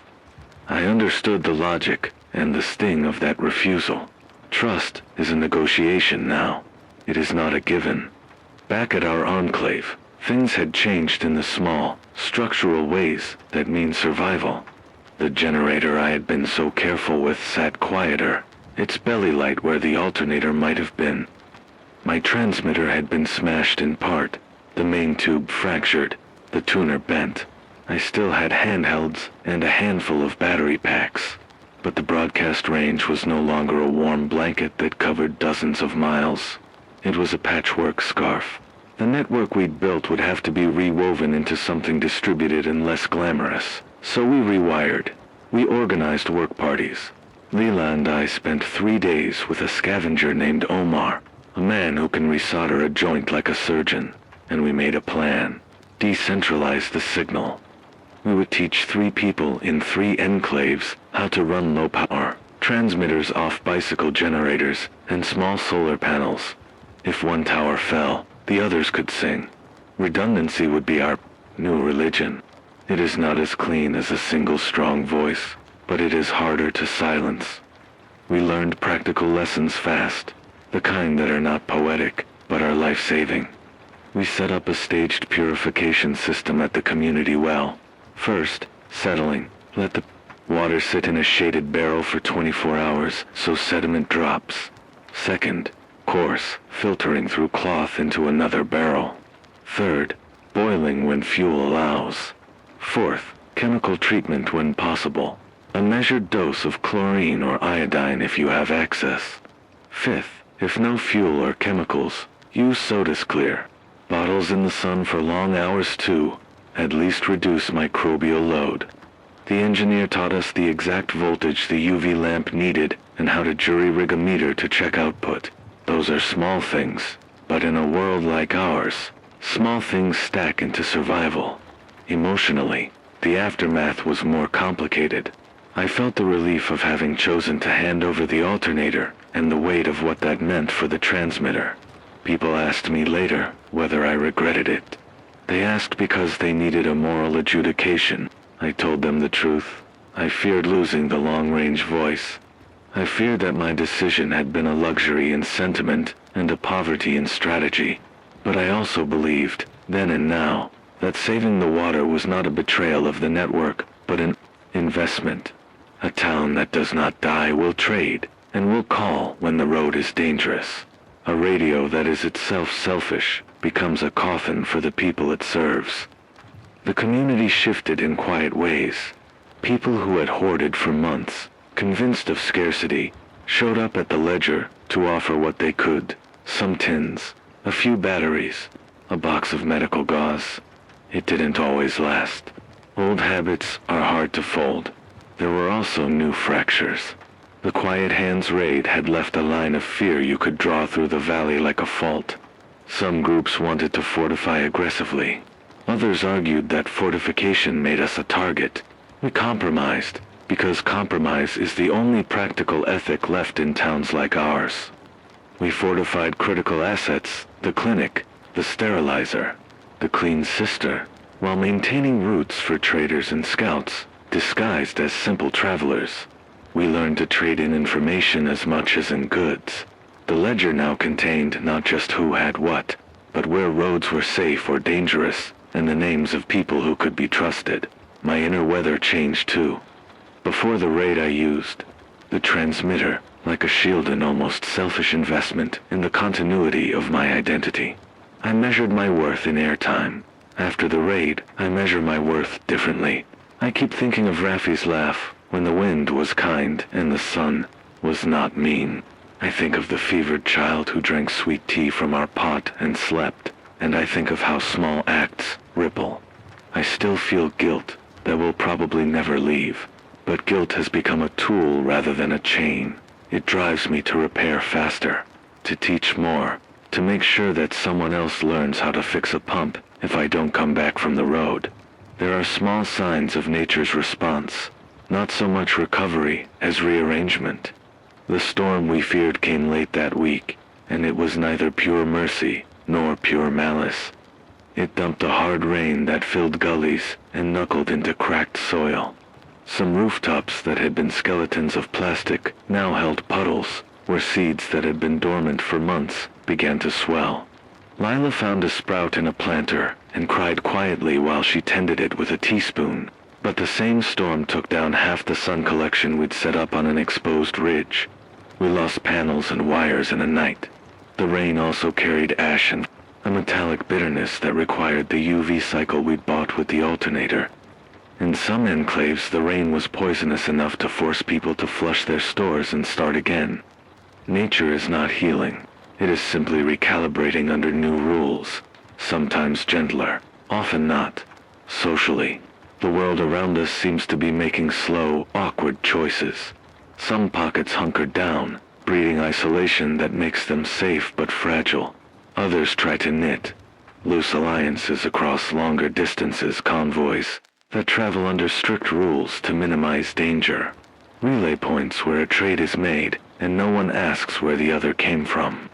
I understood the logic and the sting of that refusal. Trust is a negotiation now. It is not a given. Back at our enclave, things had changed in the small, structural ways that mean survival. The generator I had been so careful with sat quieter, its belly light where the alternator might have been. My transmitter had been smashed in part, the main tube fractured, the tuner bent. I still had handhelds and a handful of battery packs, but the broadcast range was no longer a warm blanket that covered dozens of miles. It was a patchwork scarf. The network we'd built would have to be rewoven into something distributed and less glamorous. So we rewired. We organized work parties. Leela and I spent 3 days with a scavenger named Omar, a man who can resolder a joint like a surgeon. And we made a plan. Decentralize the signal. We would teach 3 people in 3 enclaves how to run low-power transmitters off bicycle generators and small solar panels. If one tower fell, the others could sing. Redundancy would be our new religion. It is not as clean as a single strong voice, but it is harder to silence. We learned practical lessons fast, the kind that are not poetic, but are life-saving. We set up a staged purification system at the community well. First, settling. Let the water sit in a shaded barrel for 24 hours so sediment drops. Second, coarse, filtering through cloth into another barrel. Third, boiling when fuel allows. Fourth, chemical treatment when possible. A measured dose of chlorine or iodine if you have access. Fifth, if no fuel or chemicals, use Soda's Clear. Bottles in the sun for long hours too, at least reduce microbial load. The engineer taught us the exact voltage the UV lamp needed and how to jury-rig a meter to check output. Those are small things, but in a world like ours, small things stack into survival. Emotionally, the aftermath was more complicated. I felt the relief of having chosen to hand over the alternator and the weight of what that meant for the transmitter. People asked me later whether I regretted it. They asked because they needed a moral adjudication. I told them the truth. I feared losing the long-range voice. I feared that my decision had been a luxury in sentiment and a poverty in strategy. But I also believed, then and now, that saving the water was not a betrayal of the network, but an investment. A town that does not die will trade, and will call when the road is dangerous. A radio that is itself selfish becomes a coffin for the people it serves. The community shifted in quiet ways. People who had hoarded for months, convinced of scarcity, showed up at the ledger to offer what they could. Some tins, a few batteries, a box of medical gauze. It didn't always last. Old habits are hard to fold. There were also new fractures. The Quiet Hands raid had left a line of fear you could draw through the valley like a fault. Some groups wanted to fortify aggressively. Others argued that fortification made us a target. We compromised, because compromise is the only practical ethic left in towns like ours. We fortified critical assets, the clinic, the sterilizer, the clean sister, while maintaining routes for traders and scouts, disguised as simple travelers. We learned to trade in information as much as in goods. The ledger now contained not just who had what, but where roads were safe or dangerous, and the names of people who could be trusted. My inner weather changed too. Before the raid I used the transmitter like a shield and almost selfish investment in the continuity of my identity. I measured my worth in airtime. After the raid, I measure my worth differently. I keep thinking of Raffi's laugh when the wind was kind and the sun was not mean. I think of the fevered child who drank sweet tea from our pot and slept, and I think of how small acts ripple. I still feel guilt that will probably never leave, but guilt has become a tool rather than a chain. It drives me to repair faster, to teach more, to make sure that someone else learns how to fix a pump if I don't come back from the road. There are small signs of nature's response, not so much recovery as rearrangement. The storm we feared came late that week, and it was neither pure mercy nor pure malice. It dumped a hard rain that filled gullies and knuckled into cracked soil. Some rooftops that had been skeletons of plastic now held puddles, where seeds that had been dormant for months began to swell. Lila found a sprout in a planter and cried quietly while she tended it with a teaspoon. But the same storm took down half the sun collection we'd set up on an exposed ridge. We lost panels and wires in a night. The rain also carried ash and a metallic bitterness that required the UV cycle we'd bought with the alternator. In some enclaves, the rain was poisonous enough to force people to flush their stores and start again. Nature is not healing. It is simply recalibrating under new rules, sometimes gentler, often not. Socially, the world around us seems to be making slow, awkward choices. Some pockets hunker down, breeding isolation that makes them safe but fragile. Others try to knit loose alliances across longer distances, convoys that travel under strict rules to minimize danger. Relay points where a trade is made, and no one asks where the other came from.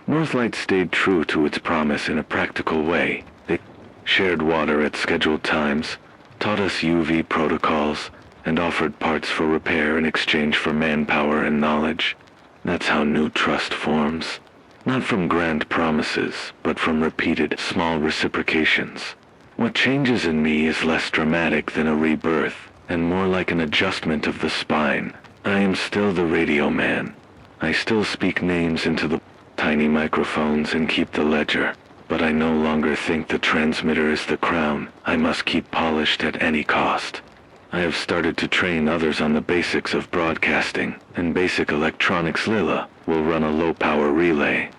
Northlight stayed true to its promise in a practical way. They shared water at scheduled times, taught us UV protocols, and offered parts for repair in exchange for manpower and knowledge. That's how new trust forms. Not from grand promises, but from repeated small reciprocations. What changes in me is less dramatic than a rebirth, and more like an adjustment of the spine. I am still the radio man. I still speak names into the tiny microphones and keep the ledger. But I no longer think the transmitter is the crown I must keep polished at any cost. I have started to train others on the basics of broadcasting, and basic electronics. Lila will run a low-power relay.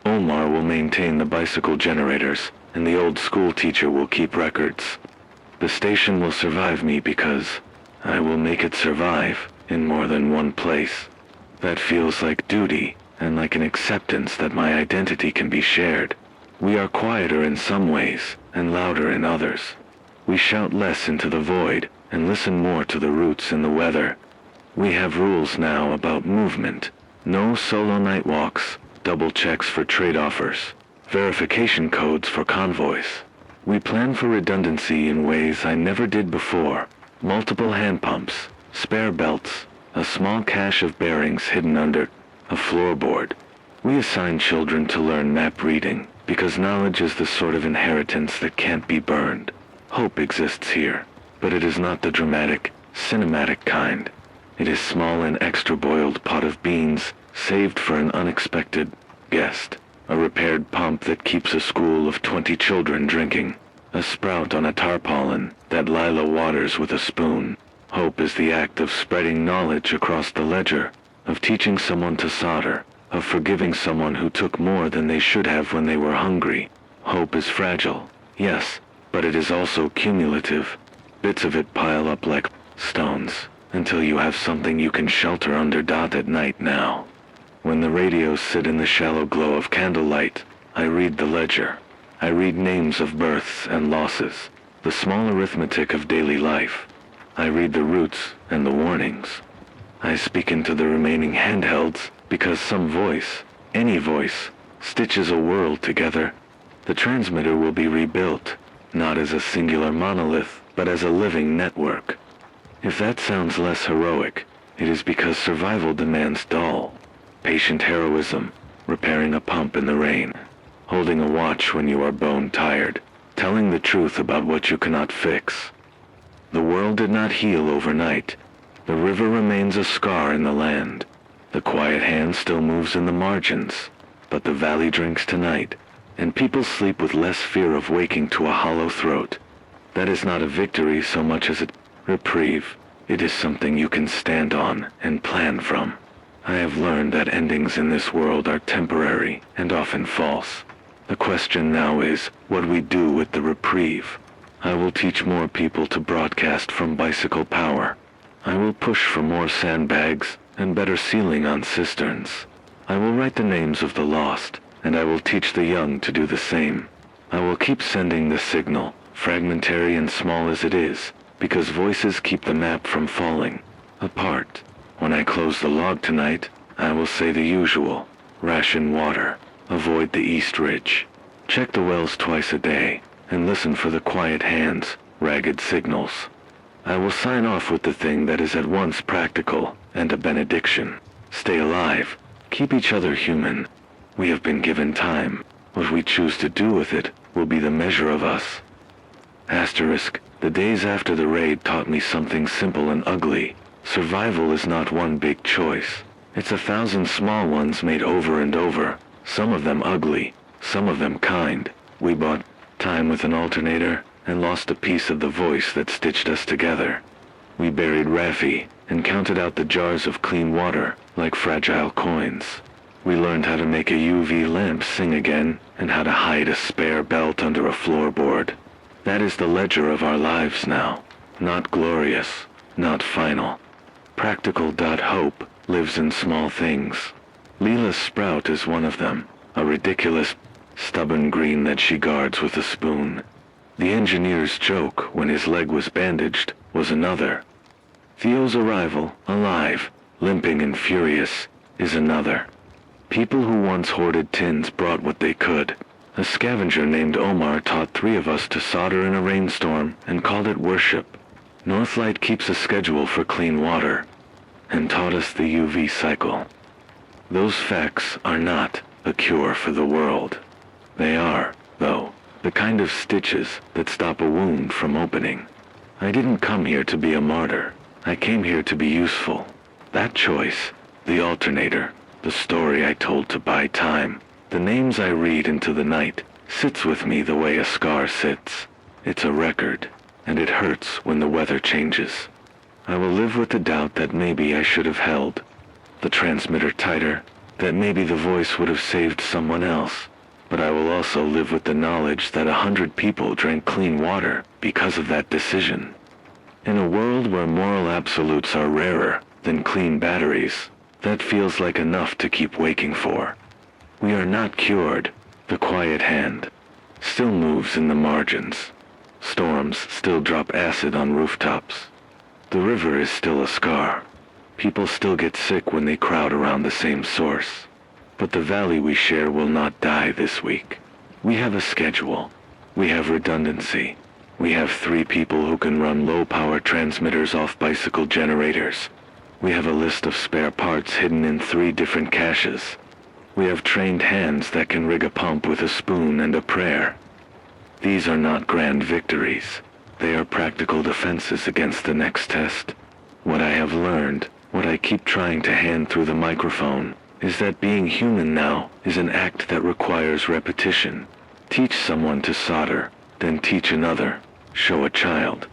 Omar will maintain the bicycle generators, and the old school teacher will keep records. The station will survive me because I will make it survive in more than one place. That feels like duty, and like an acceptance that my identity can be shared. We are quieter in some ways, and louder in others. We shout less into the void, and listen more to the roots in the weather. We have rules now about movement. No solo night walks, double checks for trade offers, verification codes for convoys. We plan for redundancy in ways I never did before. Multiple hand pumps, spare belts, a small cache of bearings hidden under a floorboard. We assign children to learn map reading, because knowledge is the sort of inheritance that can't be burned. Hope exists here, but it is not the dramatic, cinematic kind. It is small and extra-boiled pot of beans, saved for an unexpected guest. A repaired pump that keeps a school of 20 children drinking. A sprout on a tarpaulin that Lila waters with a spoon. Hope is the act of spreading knowledge across the ledger, of teaching someone to solder, of forgiving someone who took more than they should have when they were hungry. Hope is fragile, yes, but it is also cumulative. Bits of it pile up like stones, until you have something you can shelter under. At night now, when the radios sit in the shallow glow of candlelight, I read the ledger. I read names of births and losses, the small arithmetic of daily life. I read the roots and the warnings. I speak into the remaining handhelds, because some voice, any voice, stitches a world together. The transmitter will be rebuilt, not as a singular monolith, but as a living network. If that sounds less heroic, it is because survival demands dull, patient heroism, repairing a pump in the rain, holding a watch when you are bone-tired, telling the truth about what you cannot fix. The world did not heal overnight. The river remains a scar in the land. The quiet hand still moves in the margins, but the valley drinks tonight, and people sleep with less fear of waking to a hollow throat. That is not a victory so much as a reprieve. It is something you can stand on and plan from. I have learned that endings in this world are temporary and often false. The question now is what we do with the reprieve. I will teach more people to broadcast from bicycle power. I will push for more sandbags and better sealing on cisterns. I will write the names of the lost, and I will teach the young to do the same. I will keep sending the signal, fragmentary and small as it is, because voices keep the map from falling apart. When I close the log tonight, I will say the usual. Ration water. Avoid the East Ridge. Check the wells twice a day, and listen for the quiet hands, ragged signals. I will sign off with the thing that is at once practical and a benediction. Stay alive. Keep each other human. We have been given time. What we choose to do with it will be the measure of us. Asterisk, the days after the raid taught me something simple and ugly. Survival is not one big choice. It's 1,000 small ones made over and over, some of them ugly, some of them kind. We bought time with an alternator and lost a piece of the voice that stitched us together. We buried Raffi and counted out the jars of clean water like fragile coins. We learned how to make a UV lamp sing again, and how to hide a spare belt under a floorboard. That is the ledger of our lives now. Not glorious, not final. Practical. Hope lives in small things. Leela's sprout is one of them, a ridiculous, stubborn green that she guards with a spoon. The engineer's joke when his leg was bandaged was another. Theo's arrival, alive, limping and furious, is another. People who once hoarded tins brought what they could. A scavenger named Omar taught 3 of us to solder in a rainstorm and called it worship. Northlight keeps a schedule for clean water and taught us the UV cycle. Those facts are not a cure for the world. They are, though, the kind of stitches that stop a wound from opening. I didn't come here to be a martyr. I came here to be useful. That choice, the alternator, the story I told to buy time, the names I read into the night, sits with me the way a scar sits. It's a record, and it hurts when the weather changes. I will live with the doubt that maybe I should have held the transmitter tighter, that maybe the voice would have saved someone else. But I will also live with the knowledge that 100 people drank clean water because of that decision. In a world where moral absolutes are rarer than clean batteries, that feels like enough to keep waking for. We are not cured. The quiet hand still moves in the margins. Storms still drop acid on rooftops. The river is still a scar. People still get sick when they crowd around the same source. But the valley we share will not die this week. We have a schedule. We have redundancy. We have 3 people who can run low-power transmitters off bicycle generators. We have a list of spare parts hidden in 3 different caches. We have trained hands that can rig a pump with a spoon and a prayer. These are not grand victories. They are practical defenses against the next test. What I have learned, what I keep trying to hand through the microphone, is that being human now is an act that requires repetition. Teach someone to solder, then teach another. Show a child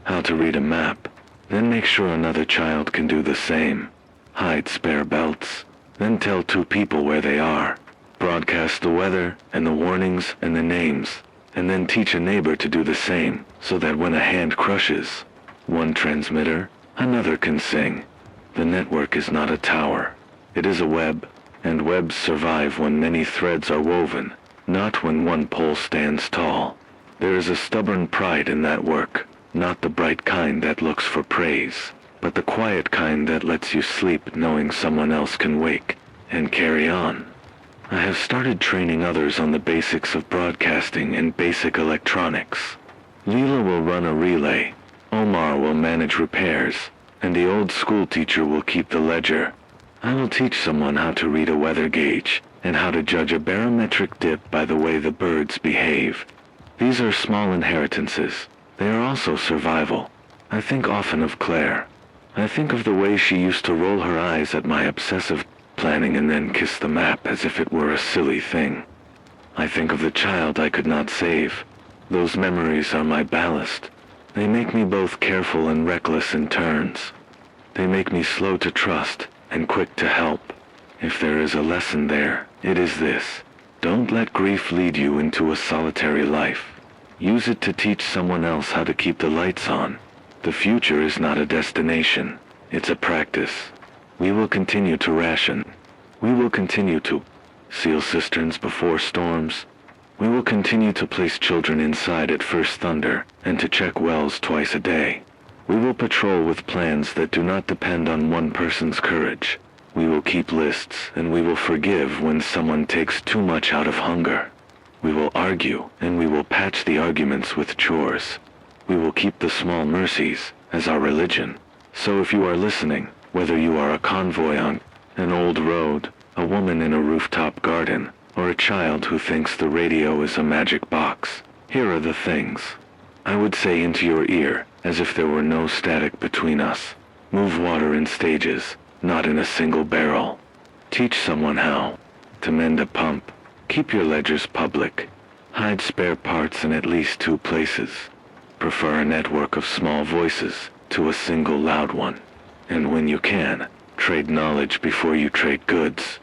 how to read a map, then make sure another child can do the same. Hide spare belts, then tell 2 people where they are. Broadcast the weather and the warnings and the names, and then teach a neighbor to do the same, so that when a hand crushes one transmitter, another can sing. The network is not a tower. It is a web, and webs survive when many threads are woven, not when one pole stands tall. There is a stubborn pride in that work, not the bright kind that looks for praise, but the quiet kind that lets you sleep knowing someone else can wake and carry on. I have started training others on the basics of broadcasting and basic electronics. Leela will run a relay, Omar will manage repairs, and the old school teacher will keep the ledger. I will teach someone how to read a weather gauge and how to judge a barometric dip by the way the birds behave. These are small inheritances. They are also survival. I think often of Claire. I think of the way she used to roll her eyes at my obsessive planning and then kiss the map as if it were a silly thing. I think of the child I could not save. Those memories are my ballast. They make me both careful and reckless in turns. They make me slow to trust and quick to help. If there is a lesson there, it is this. Don't let grief lead you into a solitary life. Use it to teach someone else how to keep the lights on. The future is not a destination. It's a practice. We will continue to ration. We will continue to seal cisterns before storms. We will continue to place children inside at first thunder and to check wells twice a day. We will patrol with plans that do not depend on one person's courage. We will keep lists and we will forgive when someone takes too much out of hunger. We will argue and we will patch the arguments with chores. We will keep the small mercies as our religion. So if you are listening, whether you are a convoy on an old road, a woman in a rooftop garden, or a child who thinks the radio is a magic box, here are the things I would say into your ear as if there were no static between us. Move water in stages, not in a single barrel. Teach someone how to mend a pump. Keep your ledgers public. Hide spare parts in at least 2 places. Prefer a network of small voices to a single loud one. And when you can, trade knowledge before you trade goods.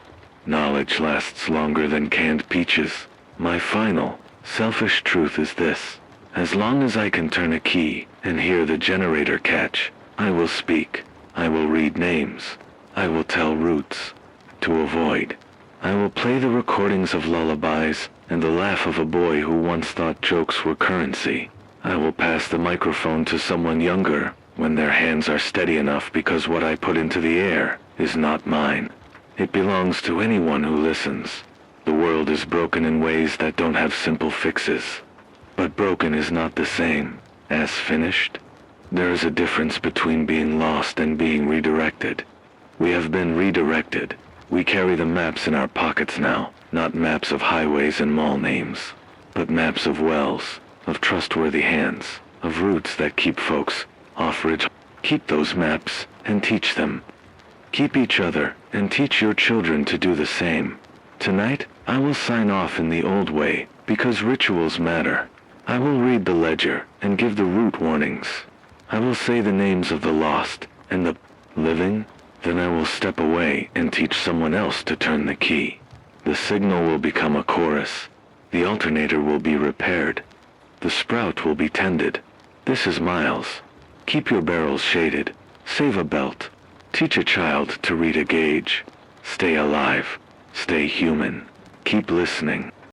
Knowledge lasts longer than canned peaches. My final, selfish truth is this. As long as I can turn a key and hear the generator catch, I will speak. I will read names. I will tell routes to avoid. I will play the recordings of lullabies and the laugh of a boy who once thought jokes were currency. I will pass the microphone to someone younger when their hands are steady enough, because what I put into the air is not mine. It belongs to anyone who listens. The world is broken in ways that don't have simple fixes. But broken is not the same as finished. There is a difference between being lost and being redirected. We have been redirected. We carry the maps in our pockets now, not maps of highways and mall names, but maps of wells, of trustworthy hands, of routes that keep folks off-ridge. Keep those maps and teach them. Keep each other and teach your children to do the same. Tonight, I will sign off in the old way, because rituals matter. I will read the ledger and give the route warnings. I will say the names of the lost and the living. Then I will step away and teach someone else to turn the key. The signal will become a chorus. The alternator will be repaired. The sprout will be tended. This is Miles. Keep your barrels shaded. Save a belt. Teach a child to read a gauge. Stay alive. Stay human. Keep listening.